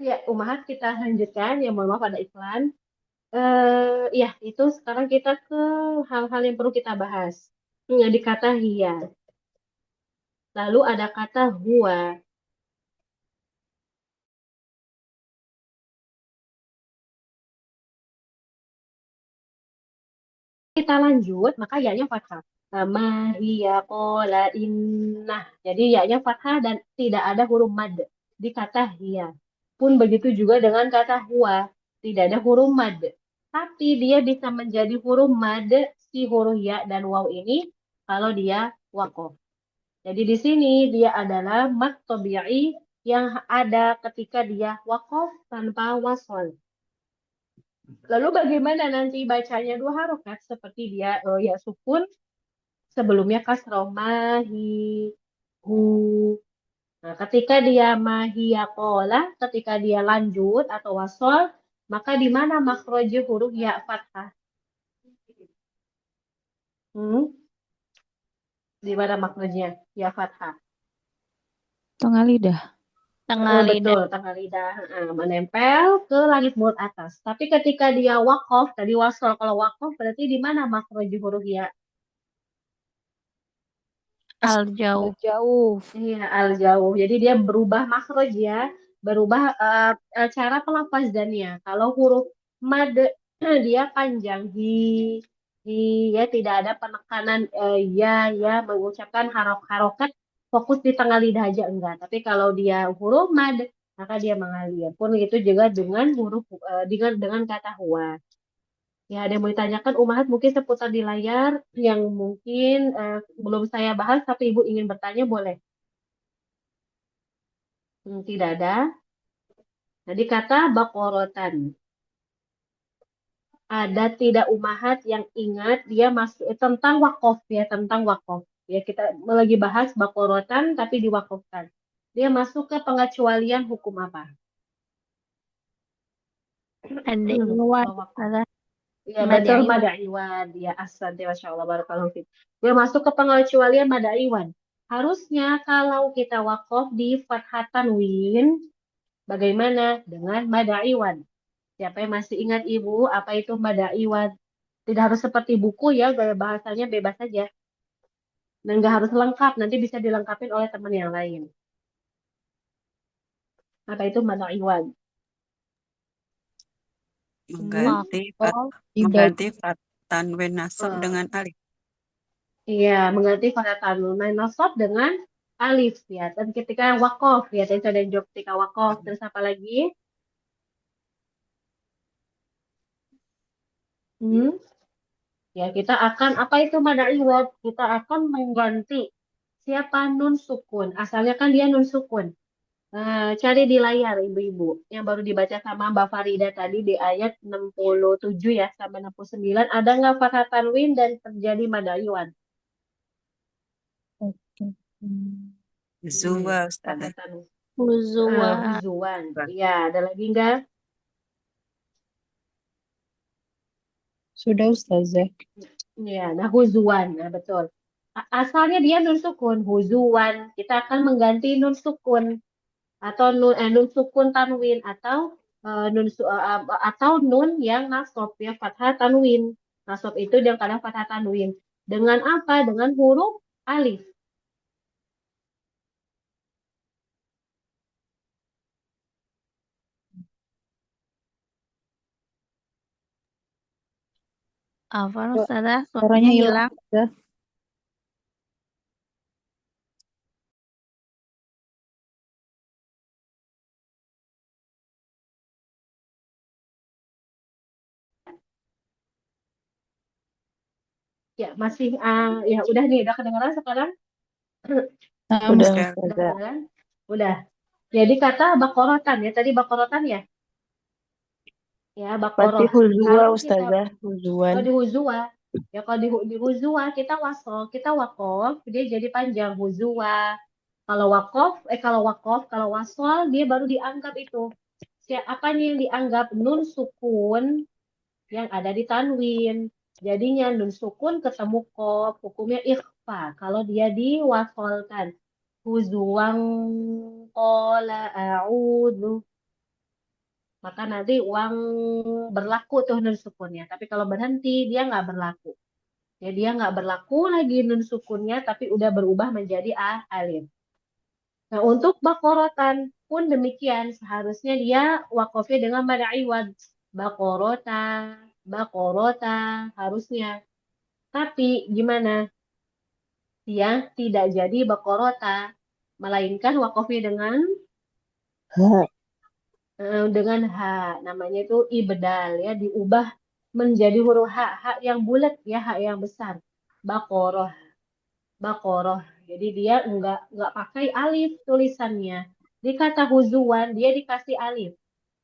Ya, Umahat kita lanjutkan. Ya, mohon maaf ada iklan. Ya, itu sekarang kita ke hal-hal yang perlu kita bahas. Di kata hiya. Lalu ada kata huwa. Kita lanjut, maka ya-nya fathah. Ma hiya qala innah. Jadi ya-nya fathah dan tidak ada huruf mad di kata hiya. Pun begitu juga dengan kata huwa, tidak ada huruf mad. Tapi dia bisa menjadi huruf mad si huruf ya dan waw ini kalau dia waqaf. Jadi di sini dia adalah mad tabi'i yang ada ketika dia waqaf tanpa wasol. Lalu bagaimana nanti bacanya dua harokat seperti dia ya sukun sebelumnya kasroh mahi hu. Nah, ketika dia mahiyakola, ketika dia lanjut atau wasol, maka di mana makhraj huruf ya fathah? Hmm? Di mana makhrajnya ya fathah? Tengah lidah. Tengah lidah. Betul, tengah lidah. Menempel ke langit mulut atas. Tapi ketika dia wakof, tadi wasol, kalau wakof berarti di mana makhraj huruf ya? Al jauh. Jauh. Iya, al jauh. Jadi dia berubah makhraj ya, berubah cara pelafazannya. Kalau huruf mad dia panjang hi ya tidak ada penekanan ya mengucapkan harokat fokus di tengah lidah aja enggak. Tapi kalau dia huruf mad maka dia mengalir. Pun itu juga dengan huruf dengan kata huwa. Ya, ada yang mau ditanyakan Umahat mungkin seputar di layar yang mungkin belum saya bahas tapi Ibu ingin bertanya boleh. Tidak ada. Jadi kata bakorotan. Ada tidak umahat yang ingat dia masuk tentang wakof ya, tentang wakof. Ya, kita lagi bahas bakorotan tapi diwakofkan. Dia masuk ke pengecualian hukum apa? Ada iwan. Kalau wakof. Ya, betul madaiwan. Ya, asante, Masya Allah, barakallahu fiik. Dia masuk ke pengecualian madaiwan. Harusnya kalau kita wakof di fathah tanwin, bagaimana dengan madaiwan? Siapa yang masih ingat Ibu, apa itu madaiwan? Tidak harus seperti buku ya, gaya bahasanya bebas saja. Dan nggak harus lengkap, nanti bisa dilengkapin oleh teman yang lain. Apa itu madaiwan? Mengganti tanwin nasab dengan alif. Iya, mengganti kata tanwin nasab dengan alif ya. Dan ketika wakof ya, tadi sudah jawab ketika wakof. Terus apa lagi? Ya, kita akan apa itu madaiwan? Kita akan mengganti siapa nun sukun. Asalnya kan dia nun sukun. Cari di layar ibu-ibu yang baru dibaca sama Mbak Farida tadi di ayat 67 ya sampai 69 ada nggak fathah tanwin dan terjadi madaiwan? Zuwa, Fathah Ustazah. tanwin. Huzwa. Huzuan. Iya, ada lagi nggak? Sudah Ustazah. Ya, nah huzuan, nah betul. Asalnya dia nun sukun, huzuan. Kita akan mengganti nun sukun atau nun sukun tanwin atau atau nun yang nasab ya fathah tanwin. Nasab itu yang kadang fathah tanwin. Dengan apa? Dengan huruf alif. Apa Ustazah? Suaranya Suaranya hilang. hilang. Ustazah. Ya, masih ya udah nih, udah kedengaran sekarang? Udah Ustazah. Udah Ustazah. kedengaran? Udah. Jadi kata bakorotan ya, tadi bakorotan ya? Ya, Berarti bakoroh. huzwa Kalau kita Ustazah. Huzuan. di huzua, ya kalau di huzua kita wasol, kita wakof, dia jadi panjang huzua. Kalau wasol dia baru dianggap itu. Apanya yang dianggap nun sukun yang ada di tanwin. Jadinya nun sukun ketemu kof, hukumnya ikhfa. Kalau dia diwasolkan. Huzuang kola a'udhu. maka nanti uang berlaku tuh nun sukunnya. Tapi kalau berhenti dia nggak berlaku. Ya dia nggak berlaku lagi nun sukunnya, tapi udah berubah menjadi alif. Nah untuk bakorotan pun demikian, seharusnya dia wakofnya dengan mad iwad. Bakorota, bakorota harusnya. Tapi gimana? Dia tidak jadi bakorota, melainkan wakofnya dengan H, namanya itu ibdal ya, diubah menjadi huruf H yang bulat ya, H yang besar. Bakoroh, bakoroh. Jadi dia nggak pakai alif tulisannya. Di kata huzuan dia dikasih alif.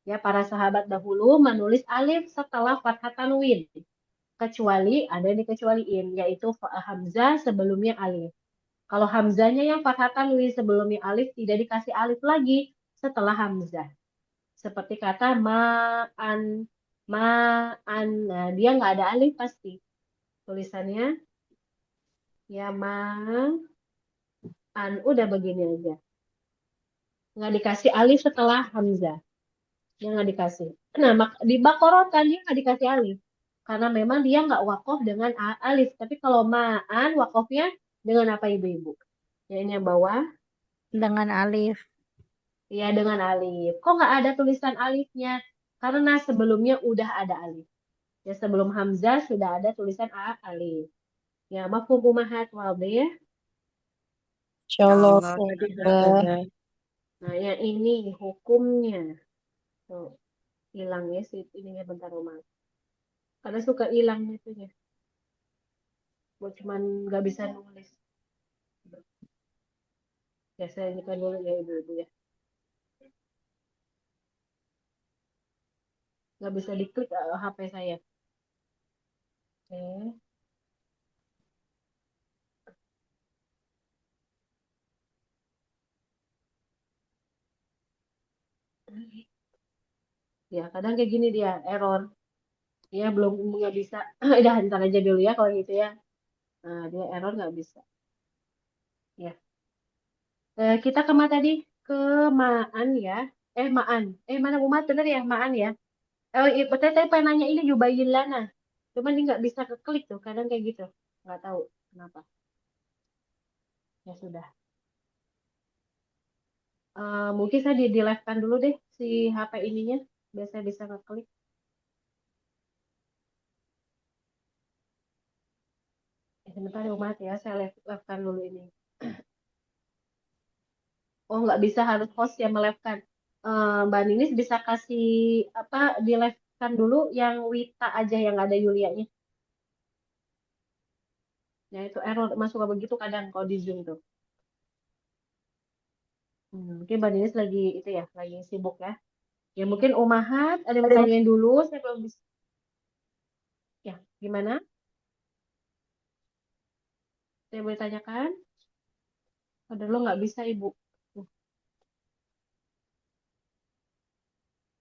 Ya para sahabat dahulu menulis alif setelah fathah tanwin. Kecuali ada yang dikecualiin, yaitu hamzah sebelumnya alif. Kalau hamzahnya yang fathah tanwin sebelumnya alif tidak dikasih alif lagi setelah hamzah. Seperti kata ma'an, ma'an. Nah, dia nggak ada alif pasti. Tulisannya ya ma'an. Udah begini aja. Nggak dikasih alif setelah hamzah. Dia nggak dikasih. Nah, di bakorotan dia nggak dikasih alif. Karena memang dia nggak wakof dengan alif. Tapi kalau ma'an wakofnya dengan apa ibu-ibu? Ya ini yang bawah. Dengan alif. Ya dengan alif. Kok nggak ada tulisan alifnya? Karena sebelumnya udah ada alif. Ya sebelum hamzah sudah ada tulisan alif. Ya mafhum umahat wadih ya. Insyaallah. Allah. Ustazah. Nah yang ini hukumnya. Tuh, hilang ya sih ininya bentar Umar. Karena suka hilang itu ya. Buat cuman nggak bisa nulis. Ya saya nyikan dulu ya ibu-ibu ya. Nggak bisa diklik HP saya. Oke. Ya kadang kayak gini dia error. Ya belum nggak bisa. Udah ntar aja dulu ya kalau gitu ya. Nah, dia error nggak bisa. Ya. Kita kemana tadi? Ke Maan ya. Maan. Mana Umat bener ya? Maan ya. Betul tadi pengen nanya ini Yubayin Lana. Cuman dia nggak bisa keklik tuh. Kadang kayak gitu. Nggak tahu kenapa. Ya sudah. Mungkin saya di live-kan dulu deh si HP ininya. Biar saya bisa keklik. Sebentar ya Umat ya. Saya live-kan dulu ini. Oh nggak bisa harus host yang melive-kan. Mbak Ninis bisa kasih apa di live-kan dulu yang Wita aja yang ada Yulianya. Ya itu error masuk ke begitu kadang kalau di Zoom tuh. Mungkin Mbak Ninis lagi itu ya, lagi sibuk ya. Ya mungkin Umahat ada yang mau tanyain dulu, saya belum bisa. Ya, gimana? Saya boleh tanyakan? Padahal lo nggak bisa Ibu.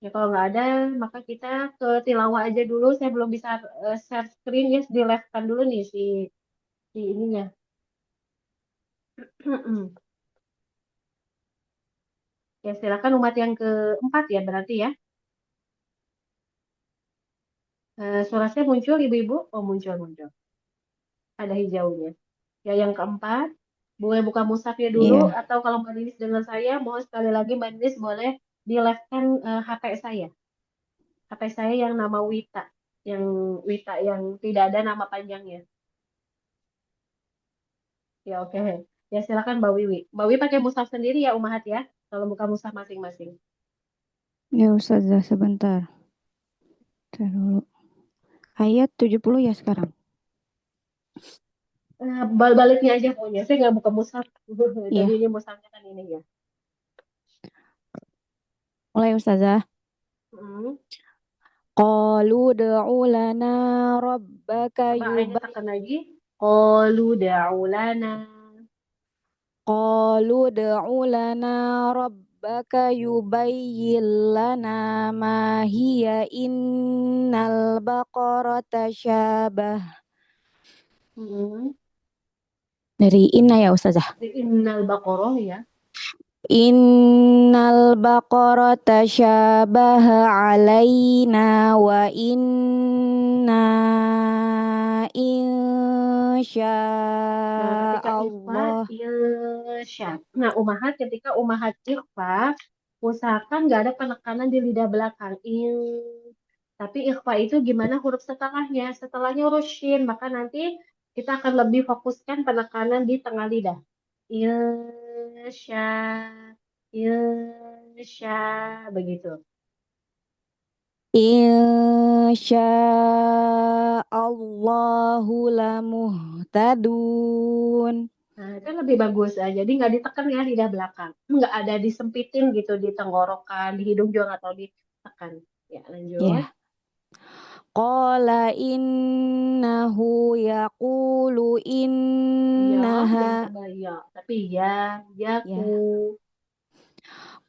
Ya kalau nggak ada, maka kita ke tilawah aja dulu. Saya belum bisa share screen ya, di live-kan dulu nih si ininya. Ya silakan umat yang keempat ya berarti ya. Suara saya muncul ibu-ibu? Oh muncul. Ada hijaunya. Ya yang keempat, boleh buka mushafnya dulu Iya. atau kalau Mbak Ninis dengan saya, mohon sekali lagi Mbak Ninis boleh di live-kan HP saya. HP saya yang nama Wita. Yang Wita yang tidak ada nama panjangnya. Ya oke. Ya silakan Mbak Wiwi. Mbak Wiwi pakai mushaf sendiri ya Umahat ya. Kalau buka mushaf masing-masing. Ya Ustazah sebentar. Bentar dulu. Ayat 70 ya sekarang. Baliknya aja pokoknya. Saya nggak buka mushaf. Iya. Tadi ini mushafnya kan ini ya. Mulai Ustazah. Hmm. Qalu ud'u lana rabbaka Coba ayatnya tekan lagi. Qalu da'u lana. Qalu ud'u lana rabbaka yubayyin lana ma hiya innal baqarata syabah. Hmm. Dari inna ya Ustazah. Innal Baqarah ya. Innal baqarata syabaha alaina wa inna insya Nah, ketika ikhfa Allah. insya. Nah, umahat ketika umahat ikhfa, usahakan nggak ada penekanan di lidah belakang. Tapi ikhfa itu gimana huruf setelahnya? Setelahnya huruf shin, maka nanti kita akan lebih fokuskan penekanan di tengah lidah. Insya, insya, begitu. Insya Allahu lamuhtadun. Nah, itu lebih bagus. Jadi nggak ditekan ya lidah belakang. Nggak ada disempitin gitu di tenggorokan, di hidung juga nggak tahu ditekan. Ya, lanjut. Ya. Qala innahu yaqulu Ya, jangan innaha. coba ya. Tapi ya, yaku. Ya.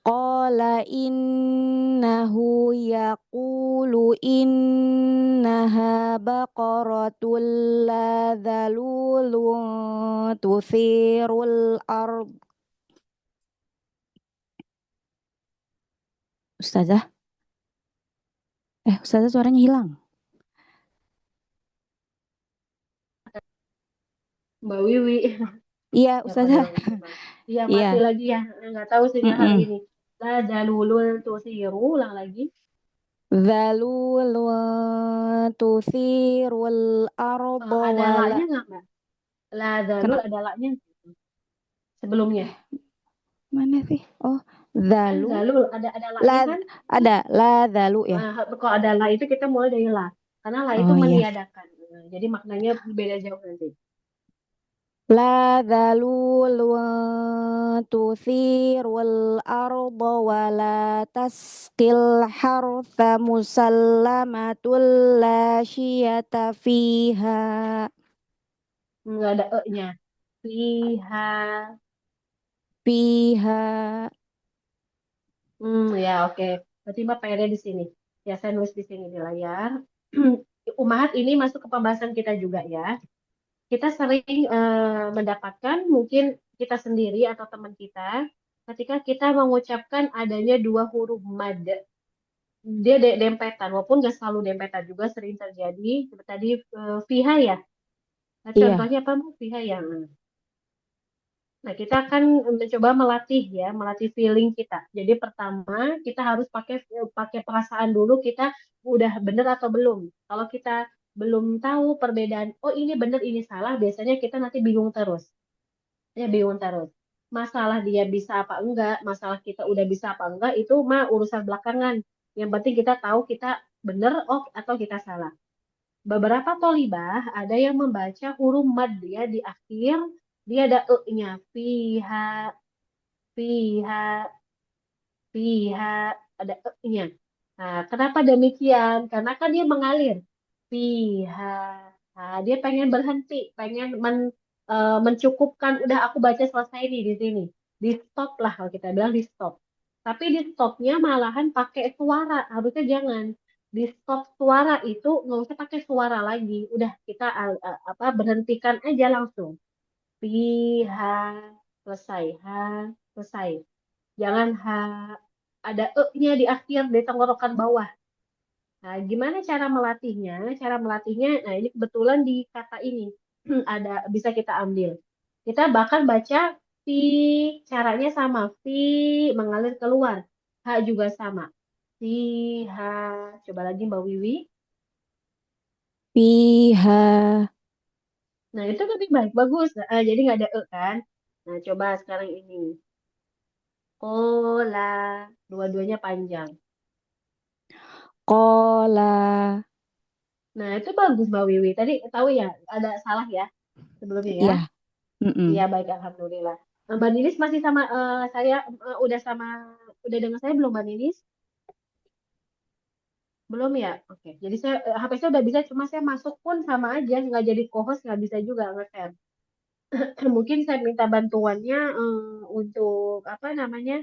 Qala innahu yaqulu innaha baqaratul la dhalulun tuthirul ard. Ustazah? Ustazah suaranya hilang. Mbak Wiwi. Iya, Ya, Ustazah. Iya, Iya. mati lagi ya. Nggak tahu sih hari Mm-mm. ini. La dalulul tusiru, ulang lagi. Dhalulun tuthirul arda Ada wala. la-nya nggak, Mbak? La dalul Kenapa? ada la-nya sebelumnya. Mana sih? Oh, Kan dhalu. dalul ada la-nya La, kan? ada la dhalu ya. Kalau ada la itu kita mulai dari la. Karena la itu Oh iya. meniadakan. Jadi maknanya beda jauh nanti. La dhalulun tuthirul arda wala tasqil hartha musallamatul la syiyata fiha. Nggak ada e-nya. Fiha. Fiha. Ya oke. Berarti Mbak PR di sini. Ya saya nulis di sini di layar. Umahat ini masuk ke pembahasan kita juga ya. Kita sering mendapatkan mungkin kita sendiri atau teman kita ketika kita mengucapkan adanya dua huruf mad. Dia dempetan, walaupun nggak selalu dempetan juga sering terjadi. Seperti tadi fiha ya. Nah, Iya. contohnya apa Bu? Fiha ya. Nah, kita akan mencoba melatih ya, melatih feeling kita. Jadi pertama kita harus pakai pakai perasaan dulu kita udah bener atau belum. Kalau kita belum tahu perbedaan, oh ini bener ini salah, biasanya kita nanti bingung terus. Ya bingung terus. Masalah dia bisa apa enggak, masalah kita udah bisa apa enggak itu mah urusan belakangan. Yang penting kita tahu kita bener oh atau kita salah. Beberapa tolibah ada yang membaca huruf mad dia di akhir dia ada e-nya fiha fiha fiha ada e-nya. Nah, kenapa demikian? Karena kan dia mengalir fiha. Nah, dia pengen berhenti, pengen mencukupkan udah aku baca selesai nih di sini. Di stop lah kalau kita bilang di stop. Tapi di stopnya malahan pakai suara, harusnya jangan. Di stop suara itu nggak usah pakai suara lagi. Udah kita apa berhentikan aja langsung. Piha selesai, ha selesai. Jangan ada e-nya di akhir di tenggorokan bawah. Nah, gimana cara melatihnya? Cara melatihnya, nah ini kebetulan di kata ini ada bisa kita ambil. Kita bahkan baca fi, caranya sama. Fi mengalir keluar. Ha juga sama. Fi, ha. Coba lagi Mbak Wiwi. Fiha. Nah, itu lebih baik. Bagus. Jadi nggak ada e kan? Nah, coba sekarang ini. Kola. Dua-duanya panjang. Qala. Nah, itu bagus Mbak Wiwi. Tadi tahu ya, ada salah ya sebelumnya ya. Iya. Mm-mm. Iya, baik, Alhamdulillah. Mbak Ninis masih sama saya, udah dengar saya belum Mbak Ninis? Belum ya? Oke, jadi saya, HP saya udah bisa, cuma saya masuk pun sama aja, nggak jadi co-host, nggak bisa juga nge-share. Mungkin saya minta bantuannya untuk, apa namanya,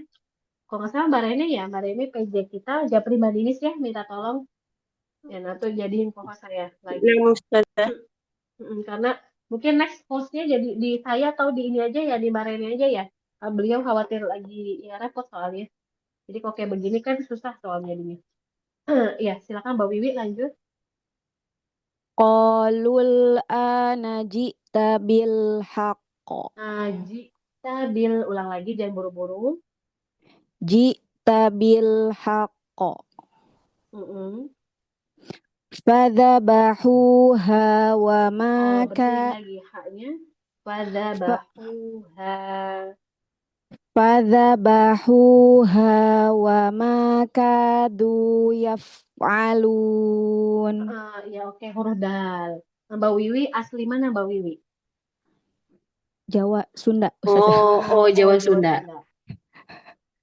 kalau nggak salah Mbak Rene ya, Mbak Rene PJ kita, Japri Mbak Ninis ya, minta tolong. Ya, nanti jadiin co-host saya lagi. Ya, Ustazah. Karena mungkin next hostnya jadi di saya atau di ini aja ya, di Mbak Rene aja ya. Beliau khawatir lagi ya repot soalnya. Jadi kalau kayak begini kan susah soalnya jadinya. Iya, silakan Mbak Wiwi lanjut. Qalul ana ji'ta bil haqqo. Bil ulang lagi jangan buru-buru. Ji'ta bil haqqo. Mm-mm. Fadzabahuha wa ma Bersihin ka lagi haknya. Fadzabahuha. fadzabahuha wa ma kadu yaf'alun. Ya oke, huruf dal. Mbak Wiwi asli mana Mbak Wiwi? Jawa Sunda Ustazah. Jawa Sunda.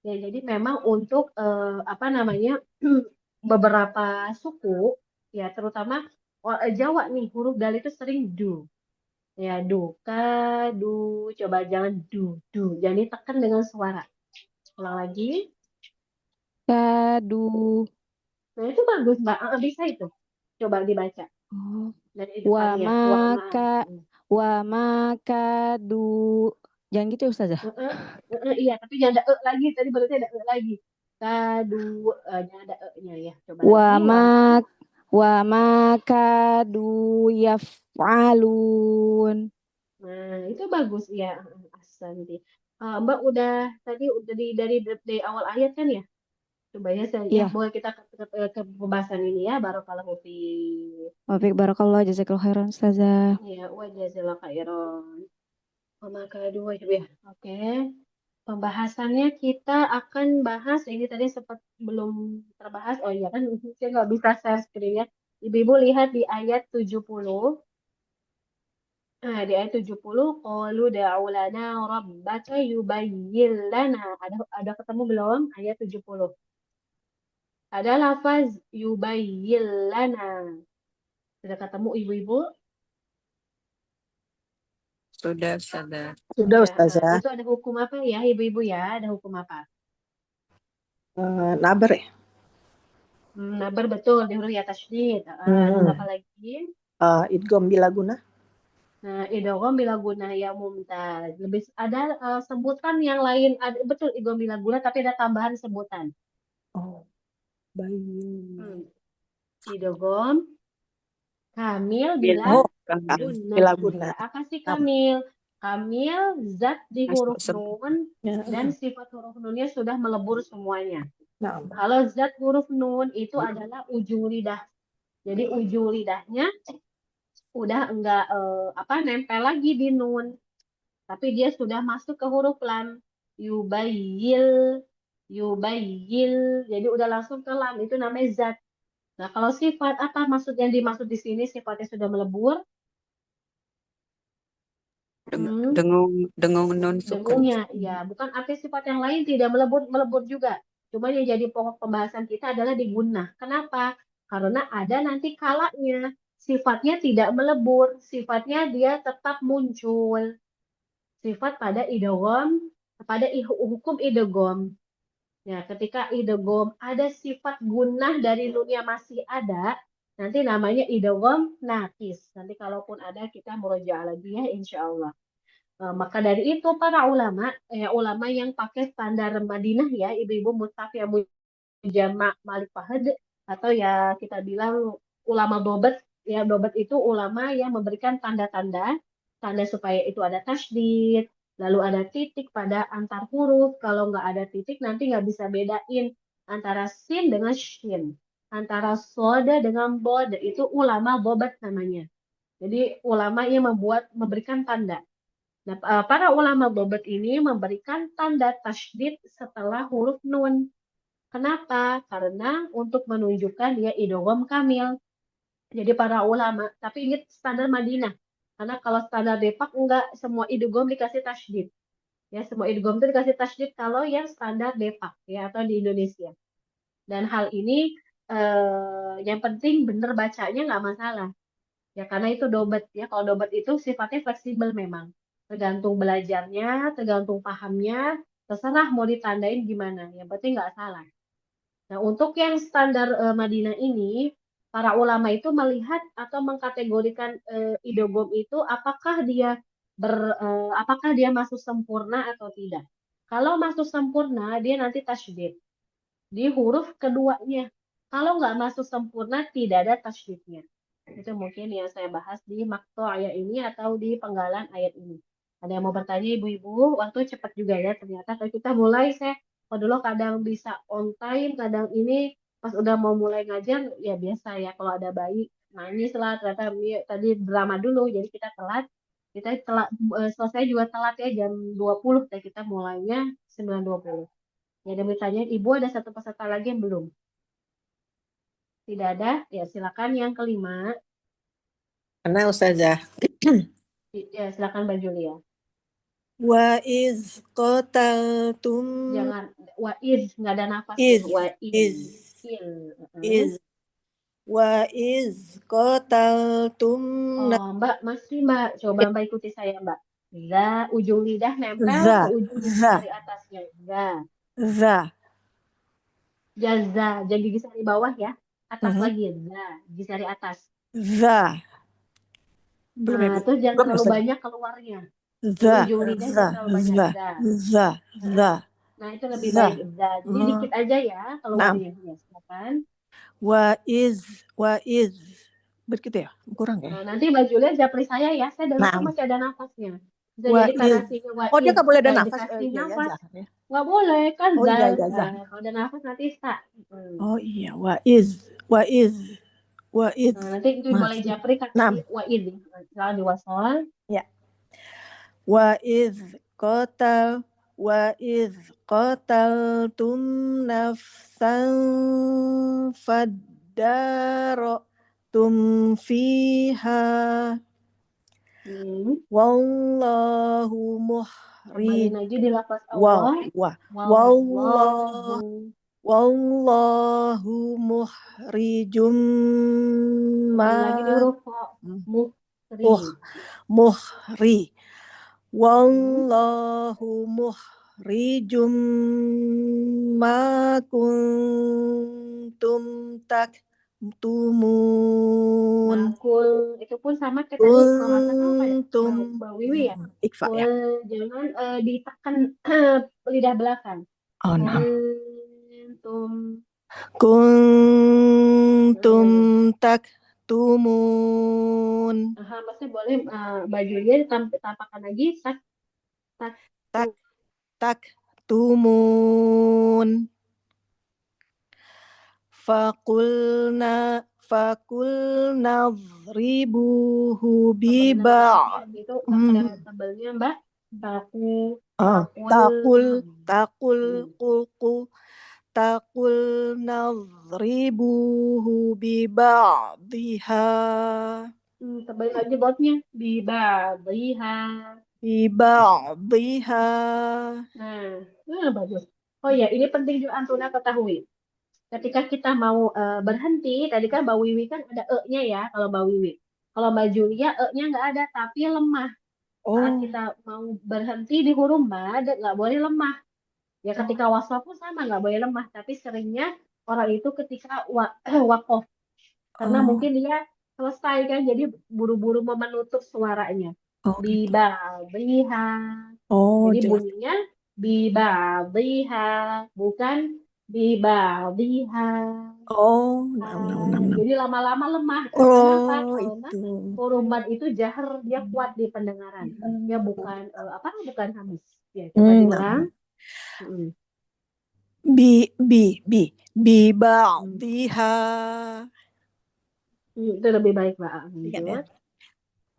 Ya, jadi memang untuk apa namanya beberapa suku ya terutama Jawa nih huruf dal itu sering du. Ya, du, ka, du, coba jangan du, jangan ditekan dengan suara. Ulang lagi. Kadu Nah, itu bagus, Mbak. Bisa itu. Coba dibaca. Dan itu wa kalian. ma kadu. Jangan gitu ya Ustazah. Iya, tapi jangan ada lagi. Tadi berarti ada lagi. Kadu, jangan ada nya ya. Coba lagi. Wa ma kadu yaf'alun. Nah, itu bagus ya, Asanti. Mbak udah tadi udah dari awal ayat kan ya? Coba ya, Iya. boleh kita ke pembahasan ini ya, barakallahu fiik. Wafik barakallah jazakallahu khairan Ustazah. Ya, wa jazakallahu khairan. Maka dua ya. Oke. Pembahasannya kita akan bahas ini tadi sempat belum terbahas. Oh iya kan saya nggak bisa share screen ya. Ibu-ibu lihat di ayat 70. Nah, di ayat 70, qalu da'u lana rabbaka yubayyin lana. Ada ketemu belum ayat 70? Ada lafaz yubayyin lana. Sudah ketemu ibu-ibu? Sudah, Ustazah. Sudah Ustazah. Itu ada hukum apa ya ibu-ibu ya? Ada hukum apa? Nabar ya? Nabar betul di huruf ya tasydid. Terus apa lagi? Idgham bila guna. Nah, idgham bila guna ya mumtaz. Lebih ada sebutan yang lain. Betul idgham bila guna tapi ada tambahan sebutan. Oh, baik. Idgham kamil bila guna. Apa sih kamil? Kamil zat di huruf nun dan sifat huruf nunnya sudah melebur semuanya. Kalau zat huruf nun itu adalah ujung lidah. Jadi ujung lidahnya udah enggak nempel lagi di nun. Tapi dia sudah masuk ke huruf lam. Yubayil. Jadi udah langsung ke lam. Itu namanya zat. Nah, kalau sifat apa maksud yang dimaksud di sini sifatnya sudah melebur? Dengung nun sukun. Dengungnya, ya, bukan arti sifat yang lain tidak melebur juga. Cuma yang jadi pokok pembahasan kita adalah di gunnah. Kenapa? Karena ada nanti kalanya sifatnya tidak melebur, sifatnya dia tetap muncul. Sifat pada idgham, pada hukum idgham. Ya, ketika idgham ada sifat gunnah dari nunnya masih ada, nanti namanya idgham naqis. Nanti kalaupun ada kita murojaah lagi ya insya Allah. Maka dari itu para ulama yang pakai standar Madinah ya, ibu-ibu Mushaf ya Mujama' Malik Fahd atau ya kita bilang ulama dobat ya, dobat itu ulama yang memberikan tanda-tanda supaya itu ada tasydid, lalu ada titik pada antar huruf. Kalau nggak ada titik nanti nggak bisa bedain antara sin dengan shin, antara soda dengan bod, itu ulama dobat namanya. Jadi ulama yang memberikan tanda. Nah, para ulama dobat ini memberikan tanda tasydid setelah huruf nun. Kenapa? Karena untuk menunjukkan dia idgham kamil. Jadi para ulama, tapi ingat standar Madinah. Karena kalau standar Depak enggak semua idgham dikasih tasydid. Ya, semua idgham itu dikasih tasydid kalau yang standar Depak ya atau di Indonesia. Dan hal ini yang penting benar bacanya nggak masalah. Ya karena itu dobat ya. Kalau dobat itu sifatnya fleksibel memang. Tergantung belajarnya, tergantung pahamnya, terserah mau ditandain gimana. Yang penting nggak salah. Nah, untuk yang standar Madinah ini, para ulama itu melihat atau mengkategorikan idgham itu apakah dia apakah dia masuk sempurna atau tidak. Kalau masuk sempurna, dia nanti tasydid di huruf keduanya. Kalau nggak masuk sempurna, tidak ada tasydidnya. Itu mungkin yang saya bahas di makto ayat ini atau di penggalan ayat ini. Ada yang mau bertanya ibu-ibu? Waktu cepat juga ya ternyata. Kalau kita mulai, kalau dulu kadang bisa on time, kadang ini pas udah mau mulai ngajar, ya biasa ya. Kalau ada bayi nangis lah, ternyata tadi drama dulu, jadi kita telat. Kita telat, selesai juga telat ya jam 20, dan kita mulainya 9.20. Ya, ada bertanya, ibu ada satu peserta lagi yang belum? Tidak ada? Ya, silakan yang kelima. Karena Ustazah. Ya, silakan Mbak Julia. Wa iz qataltum Jangan waiz, nggak ada nafasnya. is wa iz qataltum Oh, Mbak, masih Mbak. Coba Mbak ikuti saya, Mbak. Za, ujung lidah nempel za ke ujung za jari atasnya. Za. za Jaza. Jadi gigi jari bawah ya. Atas Mhm. lagi. Za. Gigi jari atas. za belum ya Nah, Bu? terus jangan Belum ya, terlalu Ustazah? banyak keluarnya. Za Ujung lidah za jangan terlalu banyak. za Za. za za Nah, itu lebih za baik. Za. Jadi Mhm. dikit aja ya Naam. keluarnya. Ya, silakan. wa iz begitu ya? Kurang ya? Nah, nanti Mbak Julia japri saya ya. Saya dengar tuh Naam. masih ada nafasnya. Bisa Wa jadi karena iz. sinya Oh, dia waiz nggak boleh ada nggak nafas. dikasih Iya ya nafas. za ya. Nggak boleh kan Oh iya ya za. Kalau ada nafas nanti sa. Oh iya wa iz wa Nah, nanti itu boleh masih. japri kata Naam. di waiz. Misalnya di wasol. Ya. Wa iz qataltum nafsan faddaratum fiha wallahu Kembali muhrij lagi di lafaz Allah. Wallahu. wallahu muhrijum Kembali lagi di huruf muhri wallahu muhrijum ma kuntum taktumun Makul itu pun sama kayak tadi kalau nggak salah apa ya? kuntum Mbak Wiwi ya. ikfa ya. Jangan ditekan lidah belakang. Oh no. Kuntum. Kuntum taktumun Masih boleh Mbak Julia tampakkan lagi taktumun fakulna dhribuhu biba itu ada tabelnya Mbak. Taqul nadribuhu biba'diha. Tebalin lagi botnya. Biba'diha. Nah, bagus. Oh ya, ini penting juga Antuna ketahui. Ketika kita mau berhenti, tadi kan Mbak Wiwi kan ada e-nya ya, kalau Mbak Wiwi. Kalau Mbak Julia e-nya nggak ada, tapi lemah. Saat kita mau berhenti di huruf mad, nggak boleh lemah. Ya ketika wasal pun sama, nggak boleh lemah. Tapi seringnya orang itu ketika wakof. Karena mungkin dia selesai kan, jadi buru-buru mau menutup suaranya. Biha. Jadi bunyinya biha, bukan biha. Jadi lama-lama lemah. Kenapa? Karena huruf mad itu jahar, dia kuat di pendengaran. Ya bukan bukan hamis. Ya, coba diulang. Biba'diha. Itu lebih baik, Mbak. Lanjut.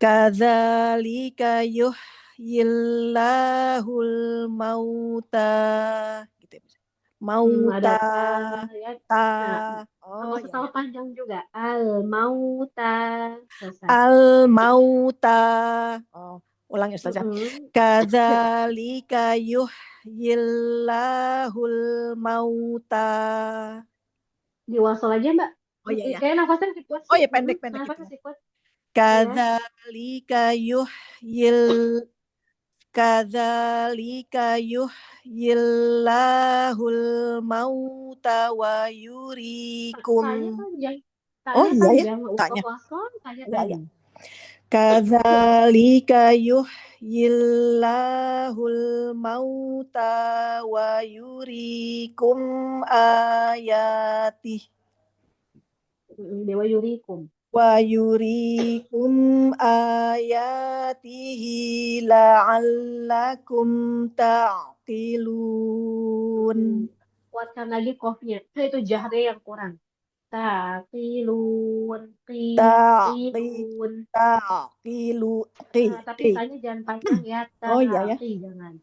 Kadzalika yuhyillahul mauta. Gitu ya. Mauta. Nggak usah terlalu panjang juga. Al-mauta. Ulang ya Ustazah. Kadzalika yuhyillahul mauta. Diwasal aja Mbak. Oh iya ya. Kayak nafasnya masih kuat sih. Oh ya pendek Nafasnya gitu. masih kuat. Kadzalika yuhyillahul mauta wa yurikum. Tanya panjang. Tanya. Tanya. Kadzalika yuhyillahul mauta wa yurikum ayatih Dewa yurikum. wa yurikum ayatihi la'allakum ta'qilun. Kuatkan lagi kofnya. Itu jahrnya yang kurang. Taqilun, qilun. Tapi tanya jangan panjang ya. Oh iya ya. Taqi jangan.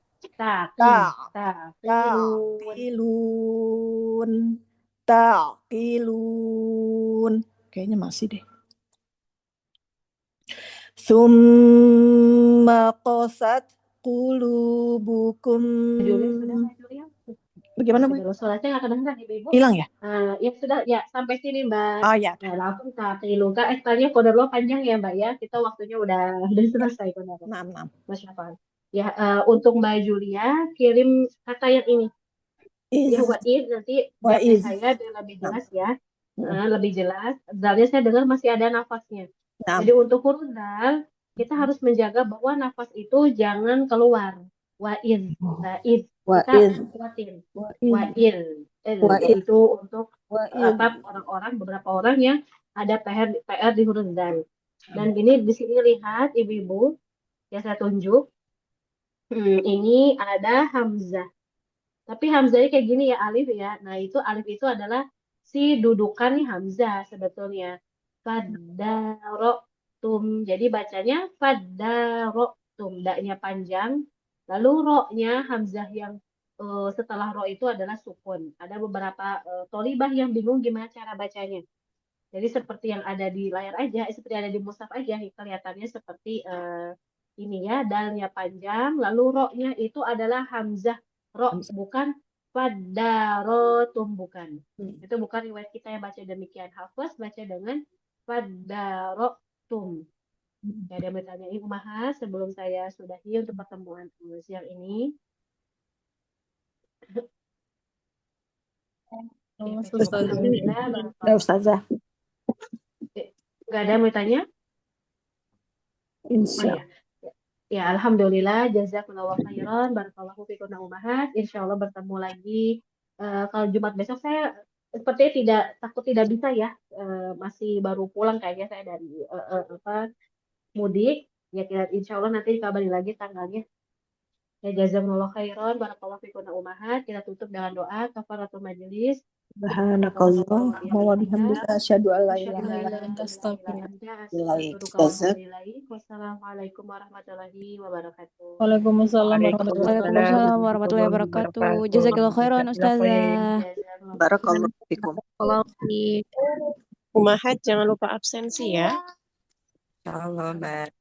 Taqilun. Ta'qilun. Kayaknya masih deh. Summa qasat qulubukum. Bagaimana, Bu? Suaranya nggak kedengeran, Ibu. Hilang ya? Ya sudah, ya sampai sini, Mbak. Oh ya. Nah, langsung taqilun. Tanya kodarullah panjang ya, Mbak ya. Kita waktunya udah selesai kodarullah. 6. Masya Allah. Ya, untuk Mbak Julia kirim kata yang ini. Ya, what is nanti saya biar lebih jelas ya. Lebih jelas. Dalnya saya dengar masih ada nafasnya. Jadi untuk huruf dal kita harus menjaga bahwa nafas itu jangan keluar. Wa'id. Kita kuatin. Wa'il. Itu untuk orang-orang, beberapa orang yang ada PR di huruf dal. Dan ini di sini lihat ibu-ibu ya saya tunjuk. Ini ada hamzah. Tapi hamzahnya kayak gini ya, alif ya. Nah, alif itu adalah si dudukan nih hamzah sebetulnya. Faddarotum. Jadi bacanya faddarotum. Da-nya panjang. Lalu ro-nya hamzah yang setelah ro itu adalah sukun. Ada beberapa tolibah yang bingung gimana cara bacanya. Jadi seperti yang ada di layar aja, seperti ada di mushaf aja, kelihatannya seperti ini ya, dalnya panjang, lalu ro-nya itu adalah hamzah ro, bukan faddarotum, bukan. Itu bukan riwayat kita yang baca demikian. Hafaz baca dengan faddarotum. Ya, ada bertanya Ibu Maha sebelum saya sudahi untuk pertemuan siang ini. Ustazah. Nggak ada yang mau tanya? Insya. Ya, alhamdulillah, jazakumullah khairan, barakallahu fikum ummahat. Insyaallah bertemu lagi. Kalau Jumat besok saya sepertinya takut tidak bisa ya. Masih baru pulang kayaknya saya dari mudik. Ya, insyaallah nanti dikabari lagi tanggalnya. Ya, jazakumullah khairan, barakallahu fikum ummahat. Kita tutup dengan doa kafaratul majelis. Subhanallah wa bihamdika asyhadu an la ilaha illa anta Wassalamualaikum warahmatullahi wabarakatuh. Waalaikumsalam Waalaikumsalam warahmatullahi wabarakatuh. Jazakallahu khairan Ustazah. Barakallahu fikum. Kalau di Umahat jangan lupa absensi ya. Insyaallah, Mbak.